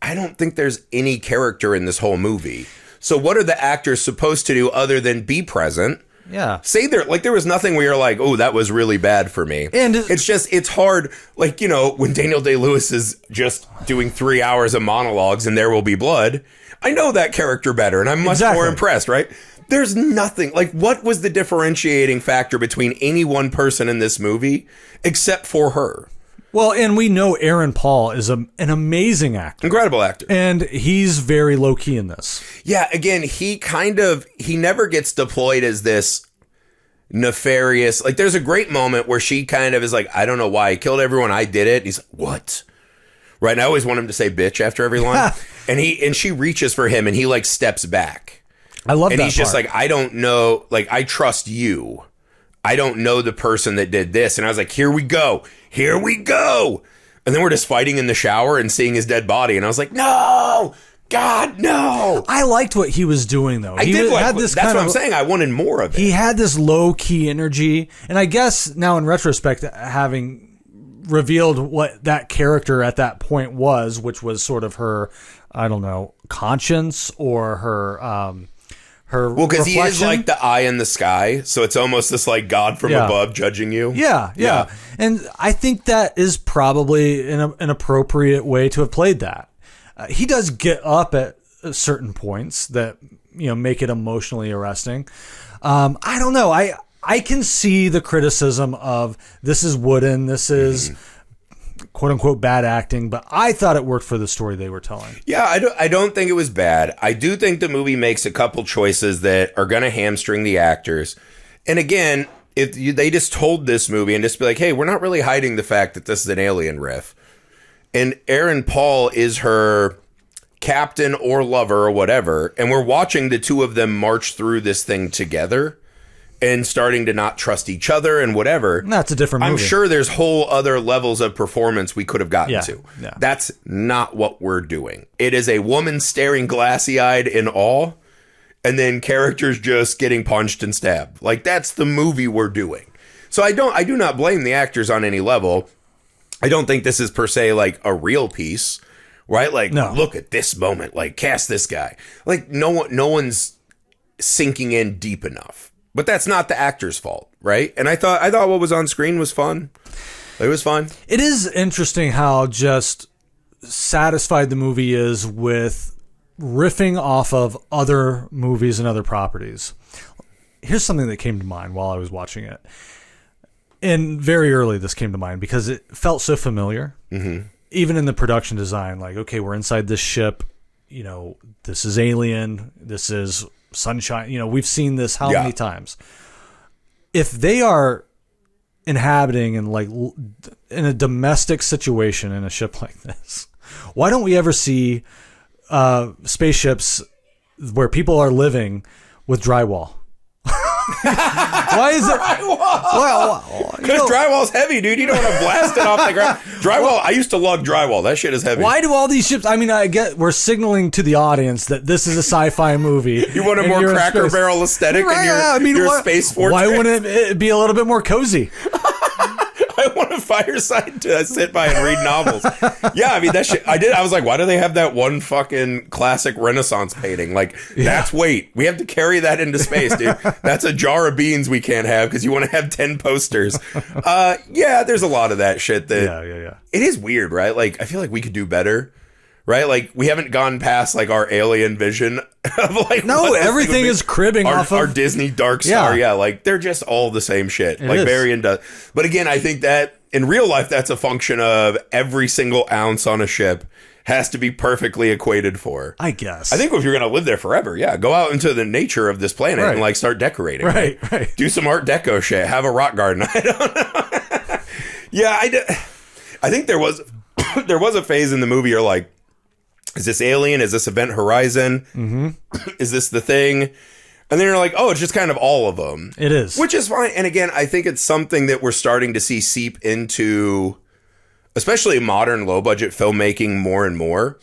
I don't think there's any character in this whole movie. So what are the actors supposed to do other than be present? Yeah. Say there was nothing where you're like, oh, that was really bad for me. And it's hard. Like, you know, when Daniel Day-Lewis is just doing 3 hours of monologues and There Will Be Blood, I know that character better and I'm much more impressed, right? There's nothing. Like, what was the differentiating factor between any one person in this movie except for her? Well, and we know Aaron Paul is an amazing actor. Incredible actor. And he's very low-key in this. Yeah, again, he never gets deployed as this nefarious. Like, there's a great moment where she kind of is like, I don't know why I killed everyone. I did it. And he's like, what? Right. And I always want him to say bitch after every line. and she reaches for him and he like steps back. I love that. And he's just like, I don't know. Like, I trust you. I don't know the person that did this. And I was like, here we go. Here we go. And then we're just fighting in the shower and seeing his dead body. And I was like, no, God, no. I liked what he was doing, though. That's what I'm saying. I wanted more of it. He had this low-key energy. And I guess now in retrospect, having revealed what that character at that point was, which was sort of her, I don't know, conscience or her because he is like the eye in the sky, so it's almost this like God from above judging you. Yeah. And I think that is probably an appropriate way to have played that. He does get up at certain points that make it emotionally arresting. I don't know. I can see the criticism of this is wooden, this is quote unquote bad acting, but I thought it worked for the story they were telling. Yeah, I don't think it was bad. I do think the movie makes a couple choices that are going to hamstring the actors. And again, if they just told this movie and just be like, hey, we're not really hiding the fact that this is an alien riff. And Aaron Paul is her captain or lover or whatever. And we're watching the two of them march through this thing together and starting to not trust each other and whatever. That's a different movie. I'm sure there's whole other levels of performance we could have gotten to. Yeah. That's not what we're doing. It is a woman staring glassy-eyed in awe, and then characters just getting punched and stabbed. Like, that's the movie we're doing. So I do not blame the actors on any level. I don't think this is per se like a real piece, right? Like, look at this moment, like cast this guy. Like, no one's sinking in deep enough. But that's not the actor's fault, right? And I thought what was on screen was fun. It was fun. It is interesting how just satisfied the movie is with riffing off of other movies and other properties. Here's something that came to mind while I was watching it. And very early this came to mind because it felt so familiar. Mm-hmm. Even in the production design, like, okay, we're inside this ship. This is Alien. This is Sunshine. We've seen this how many times? If they are inhabiting in in a domestic situation in a ship like this, why don't we ever see spaceships where people are living with drywall? Why is it drywall? Because drywall's heavy, dude. You don't want to blast it off the ground. Drywall. I used to lug drywall. That shit is heavy. Why do all these ships? I mean, I get we're signaling to the audience that this is a sci-fi movie. You want a more Cracker Barrel aesthetic in your space fortress? Why wouldn't it be a little bit more cozy? I want a fireside to sit by and read novels. Yeah, I mean, that shit. I was like, why do they have that one fucking classic Renaissance painting? Like, that's weight. We have to carry that into space, dude. That's a jar of beans we can't have because you want to have 10 posters. Yeah, there's a lot of that shit that. Yeah. It is weird, right? Like, I feel like we could do better. Right? Like, we haven't gone past, like, our alien vision of, like... No, everything is cribbing off of... Our Disney Dark Star, yeah. Like, they're just all the same shit. Like, Varian does. But again, I think that, in real life, that's a function of every single ounce on a ship has to be perfectly equated for. I guess. I think if you're going to live there forever, go out into the nature of this planet and, like, start decorating. Right. Do some Art Deco shit. Have a rock garden. I don't know. Yeah, I think there was a phase in the movie you're like, is this Alien? Is this Event Horizon? Mm-hmm. Is this the thing? And then you're like, oh, it's just kind of all of them. It is. Which is fine. And again, I think it's something that we're starting to see seep into, especially modern low-budget filmmaking more and more.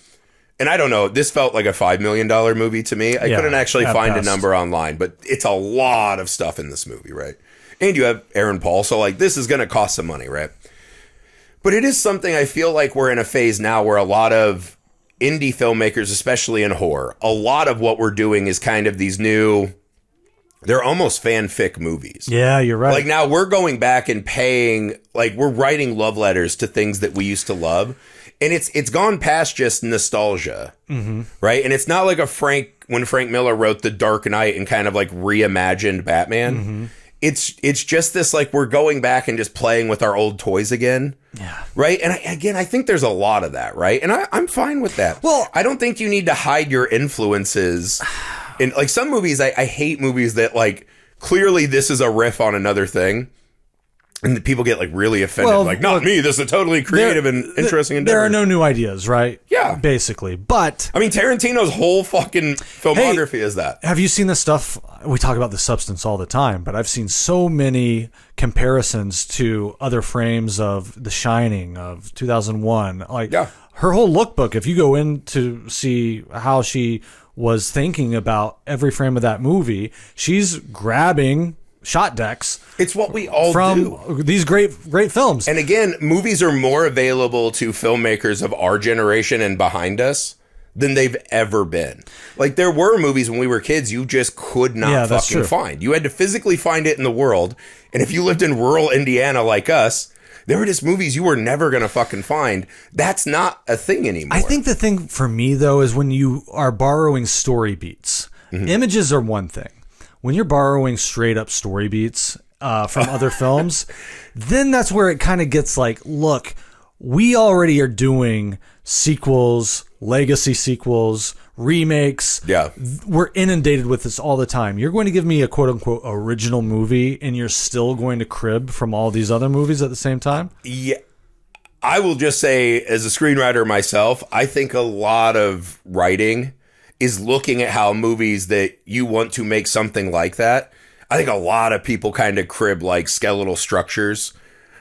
And I don't know, this felt like a $5 million movie to me. I couldn't actually find a number online, but it's a lot of stuff in this movie, right? And you have Aaron Paul, so like this is going to cost some money, right? But it is something I feel like we're in a phase now where a lot of indie filmmakers, especially in horror, a lot of what we're doing is kind of these new, they're almost fanfic movies. Yeah, you're right. Like now we're going back and paying, like we're writing love letters to things that we used to love. And it's gone past just nostalgia, right? And it's not like when Frank Miller wrote The Dark Knight and kind of like reimagined Batman. Mm-hmm. It's just this like we're going back and just playing with our old toys again. Yeah. Right. And I think there's a lot of that. Right. And I'm fine with that. Well, I don't think you need to hide your influences. In like some movies, I hate movies that like clearly this is a riff on another thing. And the people get like really offended, not me. This is a totally creative and interesting endeavor. There are no new ideas, right? Yeah, basically. But I mean, Tarantino's whole fucking filmography is that. Have you seen this stuff? We talk about The Substance all the time, but I've seen so many comparisons to other frames of The Shining of 2001. Her whole lookbook. If you go in to see how she was thinking about every frame of that movie, she's grabbing shot decks. It's what we all do. These great films. And again, movies are more available to filmmakers of our generation and behind us than they've ever been. Like, there were movies when we were kids you just could not fucking find. You had to physically find it in the world. And if you lived in rural Indiana like us, there were just movies you were never going to fucking find. That's not a thing anymore. I think the thing for me, though, is when you are borrowing story beats. Mm-hmm. Images are one thing. When you're borrowing straight up story beats from other films, then that's where it kind of gets like, look, we already are doing sequels, legacy sequels, remakes. Yeah. We're inundated with this all the time. You're going to give me a quote unquote original movie and you're still going to crib from all these other movies at the same time? Yeah. I will just say, as a screenwriter myself, I think a lot of writing is looking at how movies that you want to make something like that. I think a lot of people kind of crib like skeletal structures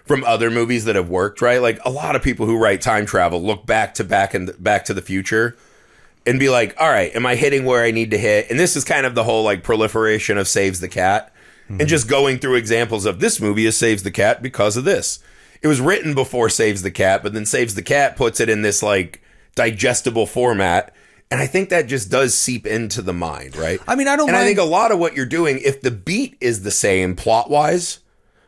from other movies that have worked, right? Like a lot of people who write time travel look back to Back to the Future and be like, all right, am I hitting where I need to hit? And this is kind of the whole like proliferation of Saves the Cat and just going through examples of this movie is Saves the Cat because of this. It was written before Saves the Cat, but then Saves the Cat puts it in this like digestible format. And I think that just does seep into the mind, right? I mean, I think a lot of what you're doing, if the beat is the same plot-wise,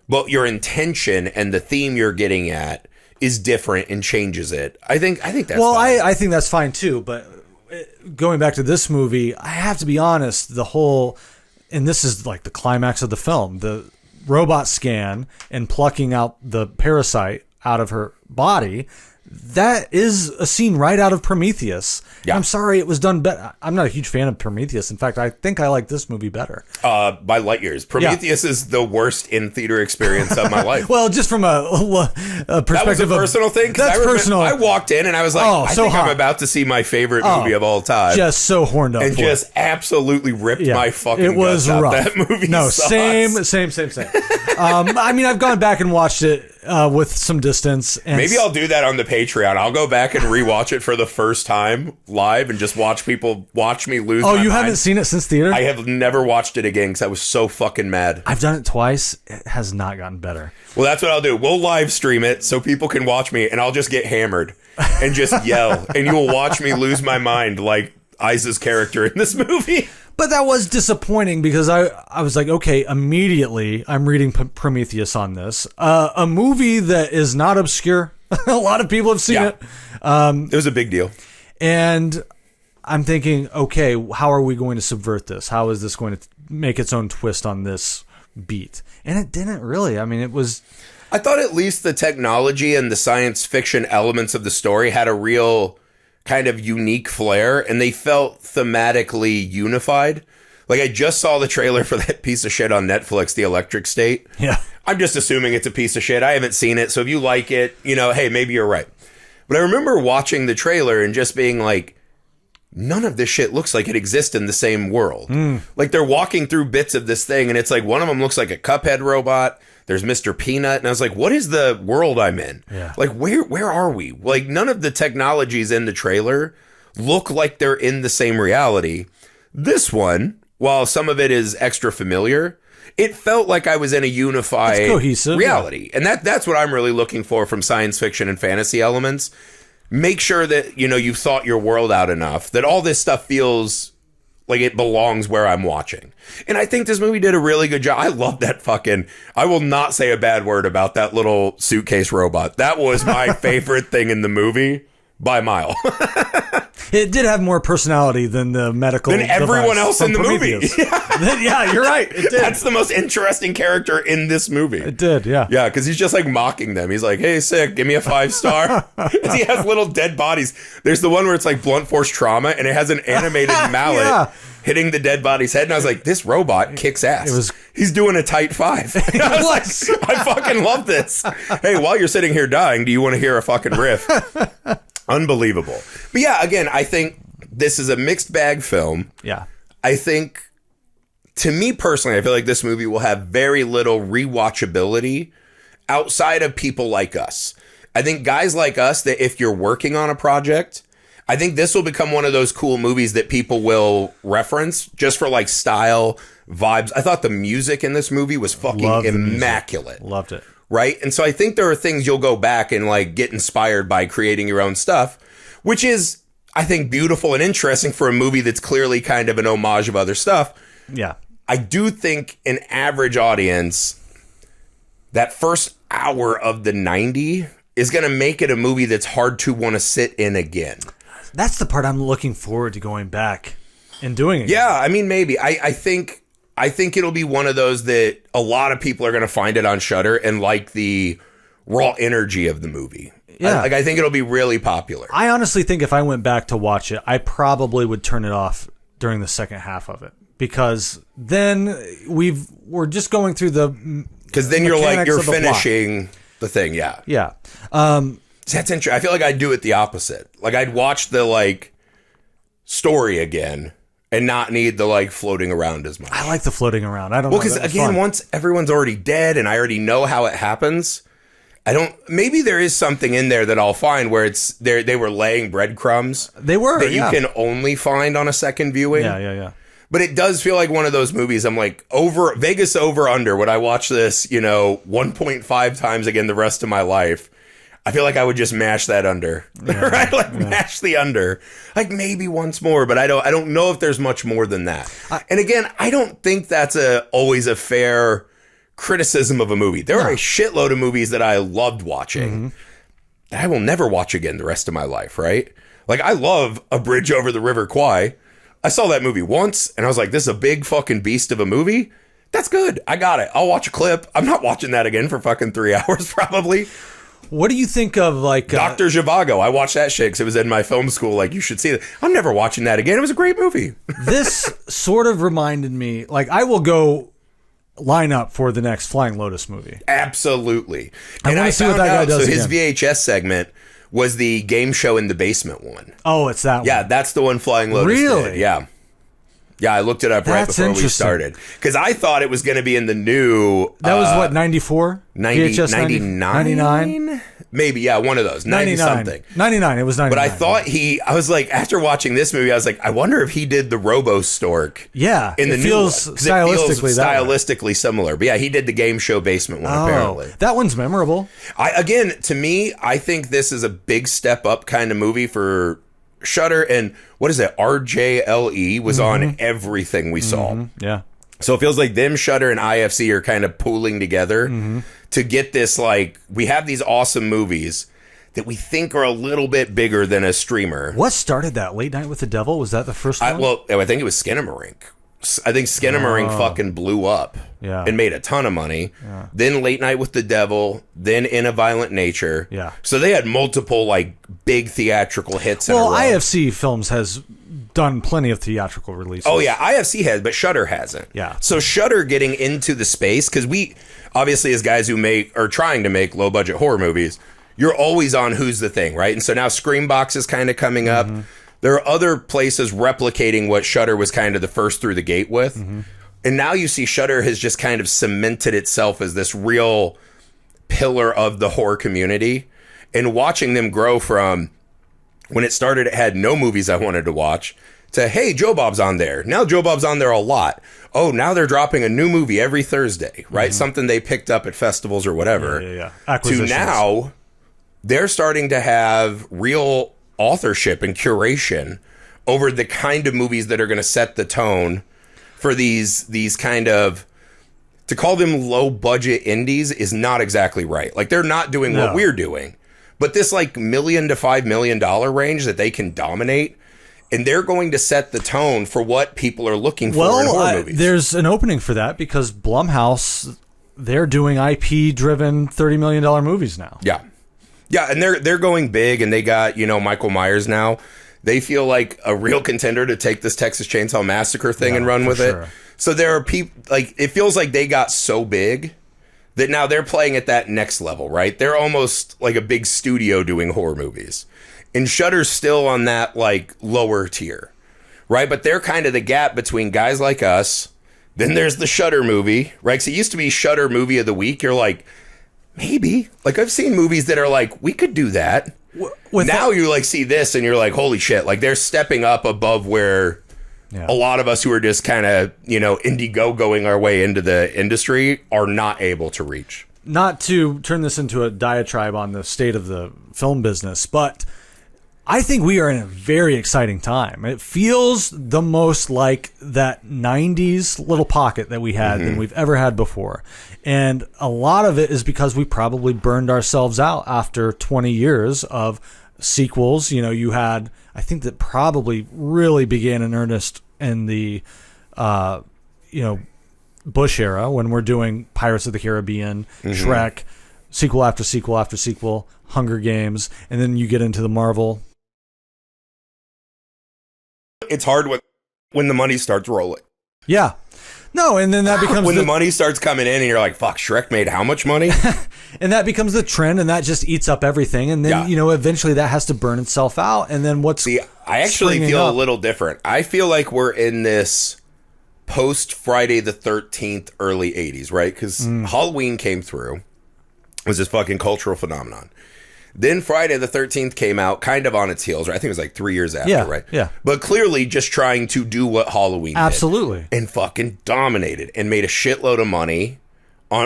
but your intention and the theme you're getting at is different and changes it, I think that's fine. I think that's fine too. But going back to this movie, I have to be honest, and this is like the climax of the film, the robot scan and plucking out the parasite out of her body. That is a scene right out of Prometheus. Yeah. I'm sorry it was done better. I'm not a huge fan of Prometheus. In fact, I think I like this movie better. By light years. Prometheus is the worst in-theater experience of my life. Well, just from a perspective. That was a personal thing? That's personal. I walked in and I was like, I think I'm about to see my favorite movie of all time. Just so horned up. And just absolutely ripped my fucking guts out. That movie sucks. Same. I mean, I've gone back and watched it with some distance. And maybe I'll do that on the Patreon. I'll go back and rewatch it for the first time live and just watch people watch me lose my mind. You haven't seen it since theater? I have never watched it again because I was so fucking mad. I've done it twice. It has not gotten better. Well, that's what I'll do. We'll live stream it so people can watch me and I'll just get hammered and just yell. And you will watch me lose my mind like Eiza's character in this movie. But that was disappointing because I was like, okay, immediately I'm reading Prometheus on this. A movie that is not obscure. A lot of people have seen it. It was a big deal. And I'm thinking, okay, how are we going to subvert this? How is this going to make its own twist on this beat? And it didn't really. I mean, it was... I thought at least the technology and the science fiction elements of the story had a real kind of unique flair, and they felt thematically unified. Like, I just saw the trailer for that piece of shit on Netflix, The Electric State. Yeah. I'm just assuming it's a piece of shit. I haven't seen it, so if you like it, hey, maybe you're right. But I remember watching the trailer and just being like, none of this shit looks like it exists in the same world. Like, they're walking through bits of this thing, and it's like, one of them looks like a Cuphead robot. There's Mr. Peanut. And I was like, what is the world I'm in? Yeah. Like, where are we? Like, none of the technologies in the trailer look like they're in the same reality. This one, while some of it is extra familiar, it felt like I was in a unified cohesive reality. And that's what I'm really looking for from science fiction and fantasy elements. Make sure that, you've thought your world out enough that all this stuff feels like it belongs where I'm watching. And I think this movie did a really good job. I love that I will not say a bad word about that little suitcase robot. That was my favorite thing in the movie by a mile. It did have more personality than the medical than everyone else in the Prometheus. movie. Yeah, you're right. It did. That's the most interesting character in this movie. It did, yeah. Yeah, because he's just like mocking them. He's like, hey, sick, give me a 5-star. He has little dead bodies. There's the one where it's like blunt force trauma, and it has an animated mallet hitting the dead body's head. And I was like, this robot kicks ass. He's doing a tight 5. I was like, I fucking love this. Hey, while you're sitting here dying, do you want to hear a fucking riff? Unbelievable. But yeah, again, I think this is a mixed bag film. Yeah. I think, to me personally, I feel like this movie will have very little rewatchability outside of people like us. I think guys like us, that if you're working on a project, I think this will become one of those cool movies that people will reference just for like style, vibes. I thought the music in this movie was fucking immaculate. Loved it. Right? And so I think there are things you'll go back and like get inspired by creating your own stuff, which is, I think, beautiful and interesting for a movie that's clearly kind of an homage of other stuff. Yeah. I do think an average audience, that first hour of the 90 is going to make it a movie that's hard to want to sit in again. That's the part I'm looking forward to going back and doing again. Yeah, I mean, maybe. I think it'll be one of those that a lot of people are going to find it on Shudder and like the raw energy of the movie. Yeah. I think it'll be really popular. I honestly think if I went back to watch it, I probably would turn it off during the second half of it, because then we're just going through the because then you're finishing the thing. Yeah. Yeah. That's interesting. I feel like I'd do it the opposite. Like I'd watch the like story again and not need the like floating around as much. I like the floating around. I don't know. Well, because again, once everyone's already dead and I already know how it happens, maybe there is something in there that I'll find where it's they were laying breadcrumbs. They were. That you can only find on a second viewing. Yeah. But it does feel like one of those movies. I'm like, Vegas over under. Would I watch this, 1.5 times again the rest of my life? I feel like I would just mash that under, right? Like mash the under, like maybe once more, but I don't know if there's much more than that. And again, I don't think that's always a fair criticism of a movie. There are a shitload of movies that I loved watching that I will never watch again the rest of my life, right? Like I love A Bridge Over the River Kwai. I saw that movie once and I was like, this is a big fucking beast of a movie. That's good. I got it. I'll watch a clip. I'm not watching that again for fucking 3 hours probably. What do you think of like Dr. Zhivago? I watched that shit because it was in my film school. Like, you should see it. I'm never watching that again. It was a great movie. This sort of reminded me, like, I will go line up for the next Flying Lotus movie. Absolutely. I want to see what that guy does. So his again. VHS segment was the game show in the basement one. Oh, it's that one. Yeah, that's the one Flying Lotus Really? did. Yeah. Yeah, I looked it up right before we started. Because I thought it was going to be in the new... That was what, 94? VHS 99? 99? Maybe, yeah, one of those. 90-something. 99, it was 99. But I thought I was like, after watching this movie, I was like, I wonder if he did the Robo Stork. Yeah, in the it new feels one. stylistically It feels stylistically similar. But yeah, he did the game show basement one, apparently. That one's memorable. Again, to me, I think this is a big step up kind of movie for Shudder, and what is it? RJLE was on everything we saw. Yeah. So it feels like them, Shudder, and IFC are kind of pooling together to get this, like, we have these awesome movies that we think are a little bit bigger than a streamer. What started that? Late Night with the Devil? Was that the first one? Well, I think it was Skinamarink. I think Skinamarink fucking blew up and made a ton of money. Yeah. Then Late Night with the Devil, then In a Violent Nature. Yeah. So they had multiple, like, big theatrical hits in a row. IFC Films has done plenty of theatrical releases. Oh, yeah. IFC has, but Shudder hasn't. Yeah. So Shudder getting into the space, because we, obviously, as guys who are trying to make low-budget horror movies, you're always on Who's the Thing, right? And so now Screambox is kind of coming up. There are other places replicating what Shudder was kind of the first through the gate with. And now you see Shudder has just kind of cemented itself as this real pillar of the horror community. And watching them grow from when it started, it had no movies I wanted to watch, to, hey, Joe Bob's on there. Now Joe Bob's on there a lot. Oh, now they're dropping a new movie every Thursday, right? Something they picked up at festivals or whatever. To now, they're starting to have real authorship and curation over the kind of movies that are going to set the tone for these kind of, to call them low budget indies is not exactly right. Like, they're not doing what we're doing, but this like $1 million to $5 million range that they can dominate And they're going to set the tone for what people are looking for in horror movies. There's an opening for that because Blumhouse, they're doing IP-driven $30 million movies now. Yeah. Yeah, and they're going big, and they got, Michael Myers now. They feel like a real contender to take this Texas Chainsaw Massacre thing and run with it. So there are people, like, it feels like they got so big that now they're playing at that next level, right? They're almost like a big studio doing horror movies. And Shudder's still on that, like, lower tier, right? But they're kind of the gap between guys like us. Then there's the Shudder movie, right? So it used to be Shudder movie of the week. You're like, maybe. Like, I've seen movies that are like, we could do that. Now you, like, see this and you're like, holy shit. Like, they're stepping up above where a lot of us who are just kind of, Indiegogo going our way into the industry are not able to reach. Not to turn this into a diatribe on the state of the film business, but I think we are in a very exciting time. It feels the most like that 90s little pocket that we had than we've ever had before. And a lot of it is because we probably burned ourselves out after 20 years of sequels. You had, I think that probably really began in earnest in the, Bush era when we're doing Pirates of the Caribbean, Shrek, sequel after sequel after sequel, Hunger Games, and then you get into the Marvel. It's hard when the money starts rolling. Yeah. No, and then that becomes... when the money starts coming in and you're like, fuck, Shrek made how much money? And that becomes the trend, and that just eats up everything. And then, eventually that has to burn itself out. And then what's... See, I actually feel a little different. I feel like we're in this post-Friday the 13th, early 80s, right? Because Halloween came through. It was this fucking cultural phenomenon. Then Friday the 13th came out kind of on its heels, right? I think it was like 3 years after, right? Yeah. But clearly just trying to do what Halloween did. And fucking dominated and made a shitload of money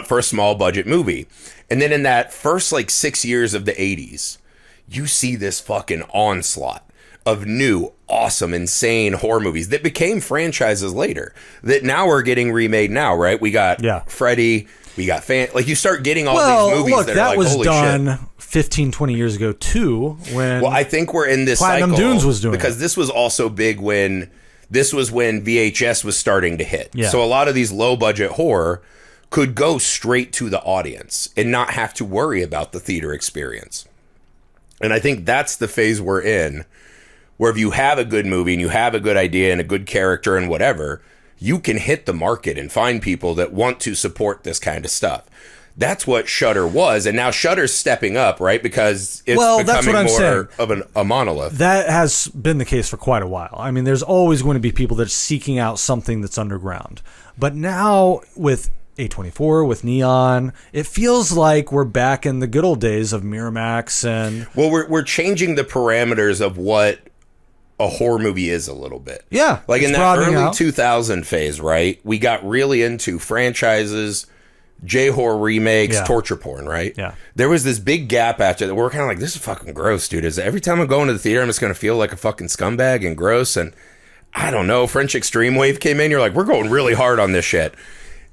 for a small budget movie. And then in that first like 6 years of the 80s, you see this fucking onslaught of new, awesome, insane horror movies that became franchises later that now are getting remade now, right? We got Freddy... We got you start getting all these movies that are like, holy shit. That was done 15, 20 years ago, too, when... Well, I think we're in this Platinum cycle. Dunes was doing because this was also big when... This was when VHS was starting to hit. Yeah. So a lot of these low-budget horror could go straight to the audience and not have to worry about the theater experience. And I think that's the phase we're in, where if you have a good movie and you have a good idea and a good character and whatever... you can hit the market and find people that want to support this kind of stuff. That's what Shudder was, and now Shudder's stepping up, right? Because it's becoming more of a monolith. That has been the case for quite a while. I mean, there's always going to be people that are seeking out something that's underground. But now with A24, with Neon, it feels like we're back in the good old days of Miramax and... Well, we're changing the parameters of what a horror movie is a little bit. Yeah. Like in that early 2000 phase, right? We got really into franchises, J-horror remakes, torture porn, right? Yeah. There was this big gap after that. We're kind of like, this is fucking gross, dude. Every time I'm going to the theater, I'm just going to feel like a fucking scumbag and gross. And I don't know, French Extreme Wave came in. You're like, we're going really hard on this shit.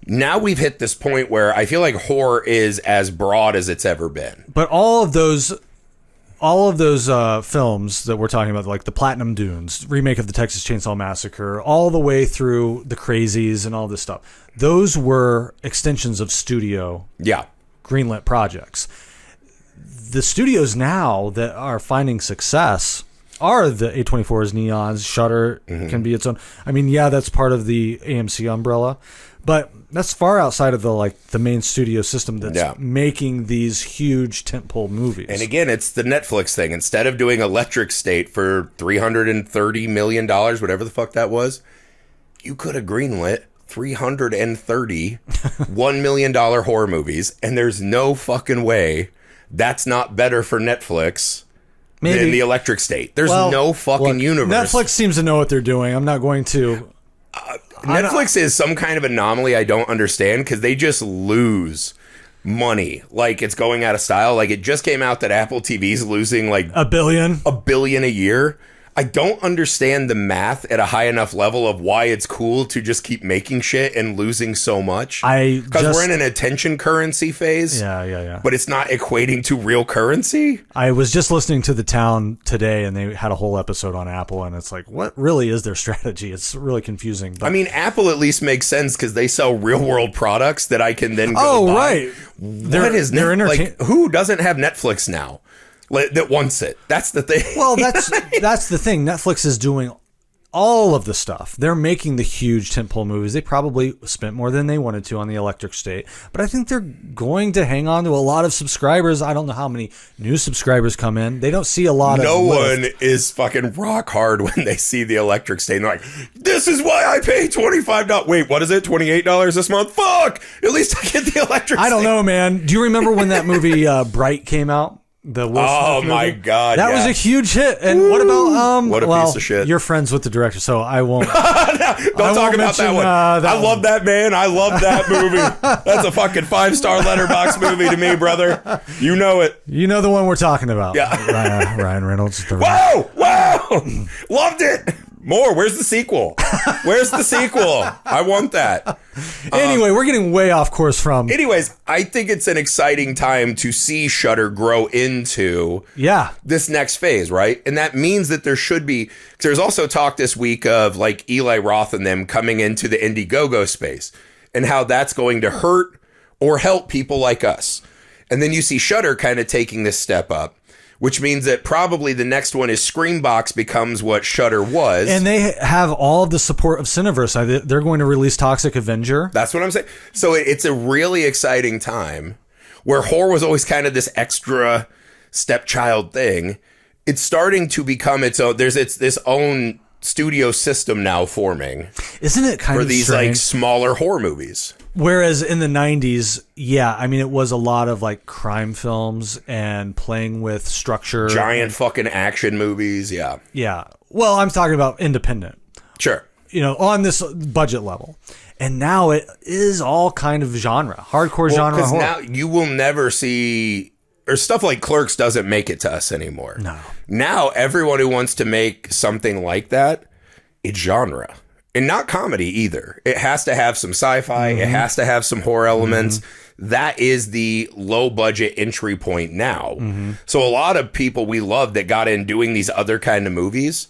Now we've hit this point where I feel like horror is as broad as it's ever been. But all of those films that we're talking about, like the Platinum Dunes, remake of the Texas Chainsaw Massacre, all the way through the Crazies and all this stuff, those were extensions of studio greenlit projects. The studios now that are finding success are the A24's, Neon's, Shudder can be its own. I mean, that's part of the AMC umbrella, but that's far outside of the main studio system that's making these huge tentpole movies. And again, it's the Netflix thing. Instead of doing Electric State for $330 million, whatever the fuck that was, you could have greenlit 330 $1 million horror movies, and there's no fucking way that's not better for Netflix than the Electric State. There's no fucking universe. Netflix seems to know what they're doing. I'm not going to... Netflix is some kind of anomaly I don't understand, because they just lose money like it's going out of style. Like, it just came out that Apple TV's losing like $1 billion a year. I don't understand the math at a high enough level of why it's cool to just keep making shit and losing so much. Because we're in an attention currency phase. Yeah. But it's not equating to real currency. I was just listening to The Town today, and they had a whole episode on Apple, and it's like, what really is their strategy? It's really confusing. But, I mean, Apple at least makes sense because they sell real world products that I can then go buy. Right. Like, who doesn't have Netflix now? That wants it. That's the thing. Well, that's the thing. Netflix is doing all of the stuff. They're making the huge tentpole movies. They probably spent more than they wanted to on the Electric State, but I think they're going to hang on to a lot of subscribers. I don't know how many new subscribers come in. They don't see a lot of No one is fucking rock hard when they see the Electric State. And they're like, this is why I pay $25. Wait, what is it? $28 this month? Fuck! At least I get the Electric State. I don't know, man. Do you remember when that movie Bright came out? Oh my god, that was a huge hit. And what about what a piece of shit. You're friends with the director, so I won't. Don't talk about that one. I love that, man. I love that movie. That's a fucking 5-star letterbox movie to me, brother. You know it. You know the one we're talking about. Yeah. Ryan Reynolds. Whoa, loved it. More. Where's the sequel? Where's the sequel? I want that. Anyway, we're getting way off course from. Anyways, I think it's an exciting time to see Shudder grow into this next phase, right? And that means that there should be. There's also talk this week of like Eli Roth and them coming into the Indiegogo space and how that's going to hurt or help people like us. And then you see Shudder kind of taking this step up, which means that probably the next one is Screambox becomes what Shudder was. And they have all of the support of Cineverse. They're going to release Toxic Avenger. That's what I'm saying. So it's a really exciting time where horror was always kind of this extra stepchild thing. It's starting to become its own. There's this own studio system now forming. Isn't it kind of for these strange? Like smaller horror movies? Whereas in the 90s, I mean, it was a lot of like crime films and playing with structure. Giant fucking action movies, yeah. Yeah. Well, I'm talking about independent. Sure. You know, on this budget level. And now it is all kind of genre, hardcore genre horror. Now you will never see, or stuff like Clerks doesn't make it to us anymore. No. Now everyone who wants to make something like that, it's genre. And not comedy either. It has to have some sci-fi. It has to have some horror elements. That is the low budget entry point now. So a lot of people we love that got in doing these other kind of movies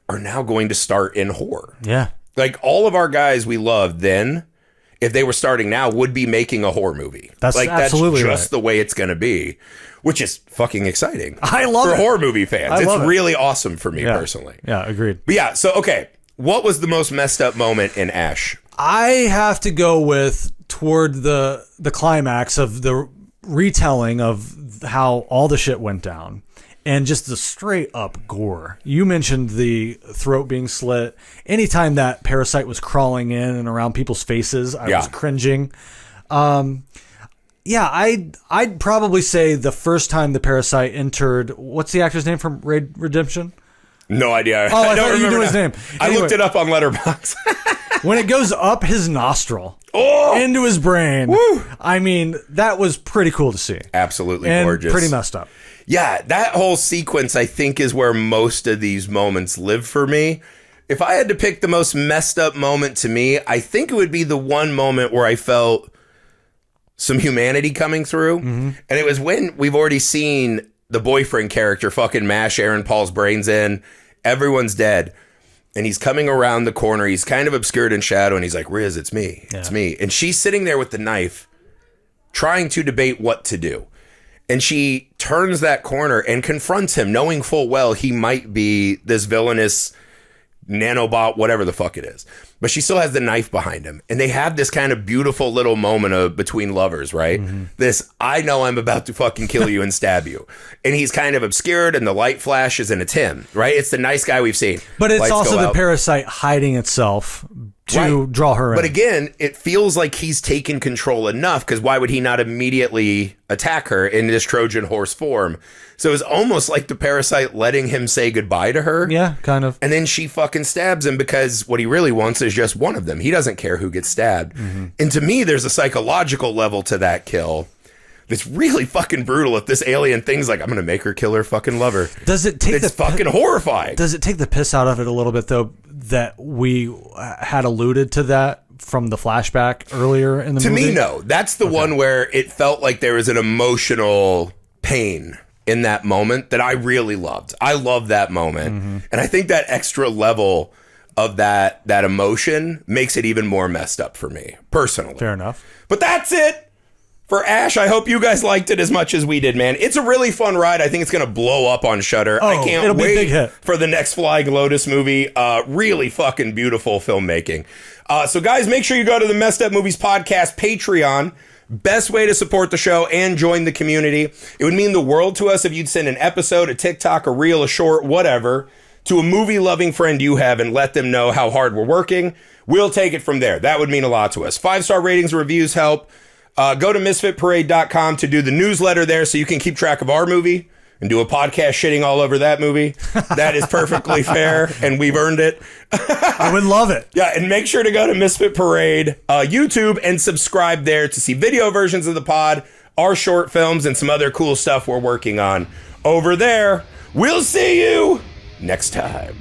are now going to start in horror. Yeah. Like all of our guys we loved then, if they were starting now, would be making a horror movie. That's that's absolutely just the way it's going to be, which is fucking exciting. I love for it. horror movie fans. It's love it. really awesome for me personally. Yeah, agreed. But yeah, so okay. What was the most messed up moment in Ash? I have to go with toward the climax of the retelling of how all the shit went down and just the straight up gore. You mentioned the throat being slit. Anytime that parasite was crawling in and around people's faces, I was cringing. I'd probably say the first time the parasite entered, what's the actor's name from Raid Redemption? No idea. I don't remember his name. I looked it up on Letterboxd. When it goes up his nostril into his brain, I mean, that was pretty cool to see. Absolutely and gorgeous. Pretty messed up. Yeah, that whole sequence, I think, is where most of these moments live for me. If I had to pick the most messed up moment to me, I think it would be the one moment where I felt some humanity coming through. And it was when we've already seen the boyfriend character fucking mash Aaron Paul's brains in. Everyone's dead. And he's coming around the corner. He's kind of obscured in shadow. And he's like, Riz, it's me. It's me. And she's sitting there with the knife trying to debate what to do. And she turns that corner and confronts him, knowing full well he might be this villainous nanobot, whatever the fuck it is. But she still has the knife behind him. And they have this kind of beautiful little moment of between lovers, right? This, I know I'm about to fucking kill you and stab you. And he's kind of obscured and the light flashes and it's him, right? It's the nice guy we've seen. But it's Lights also go the out. parasite hiding itself to draw her in. But again, it feels like he's taken control enough because why would he not immediately attack her in this Trojan horse form? So it's almost like the parasite letting him say goodbye to her. Yeah, kind of. And then she fucking stabs him because what he really wants is just one of them. He doesn't care who gets stabbed. And to me, there's a psychological level to that kill It's really fucking brutal if this alien thing's like, I'm gonna make her kill her fucking lover. Does it take it's fucking horrifying. Does it take the piss out of it a little bit, though, that we had alluded to that from the flashback earlier in the movie? To me, no. That's the one where it felt like there was an emotional pain in that moment that I really loved. I love that moment. And I think that extra level of that emotion makes it even more messed up for me, personally. Fair enough. But that's it for Ash. I hope you guys liked it as much as we did, man. It's a really fun ride. I think it's going to blow up on Shudder. I can't wait for the next Flying Lotus movie. Really fucking beautiful filmmaking. So guys, make sure you go to the Messed Up Movies Podcast Patreon. Best way to support the show and join the community. It would mean the world to us if you'd send an episode, a TikTok, a reel, a short, whatever, to a movie-loving friend you have and let them know how hard we're working. We'll take it from there. That would mean a lot to us. 5-star ratings and reviews help. Go to misfitparade.com to do the newsletter there so you can keep track of our movie and do a podcast shitting all over that movie. That is perfectly fair, and we've earned it. I would love it. Yeah, and make sure to go to Misfit Parade YouTube and subscribe there to see video versions of the pod, our short films, and some other cool stuff we're working on over there. We'll see you next time.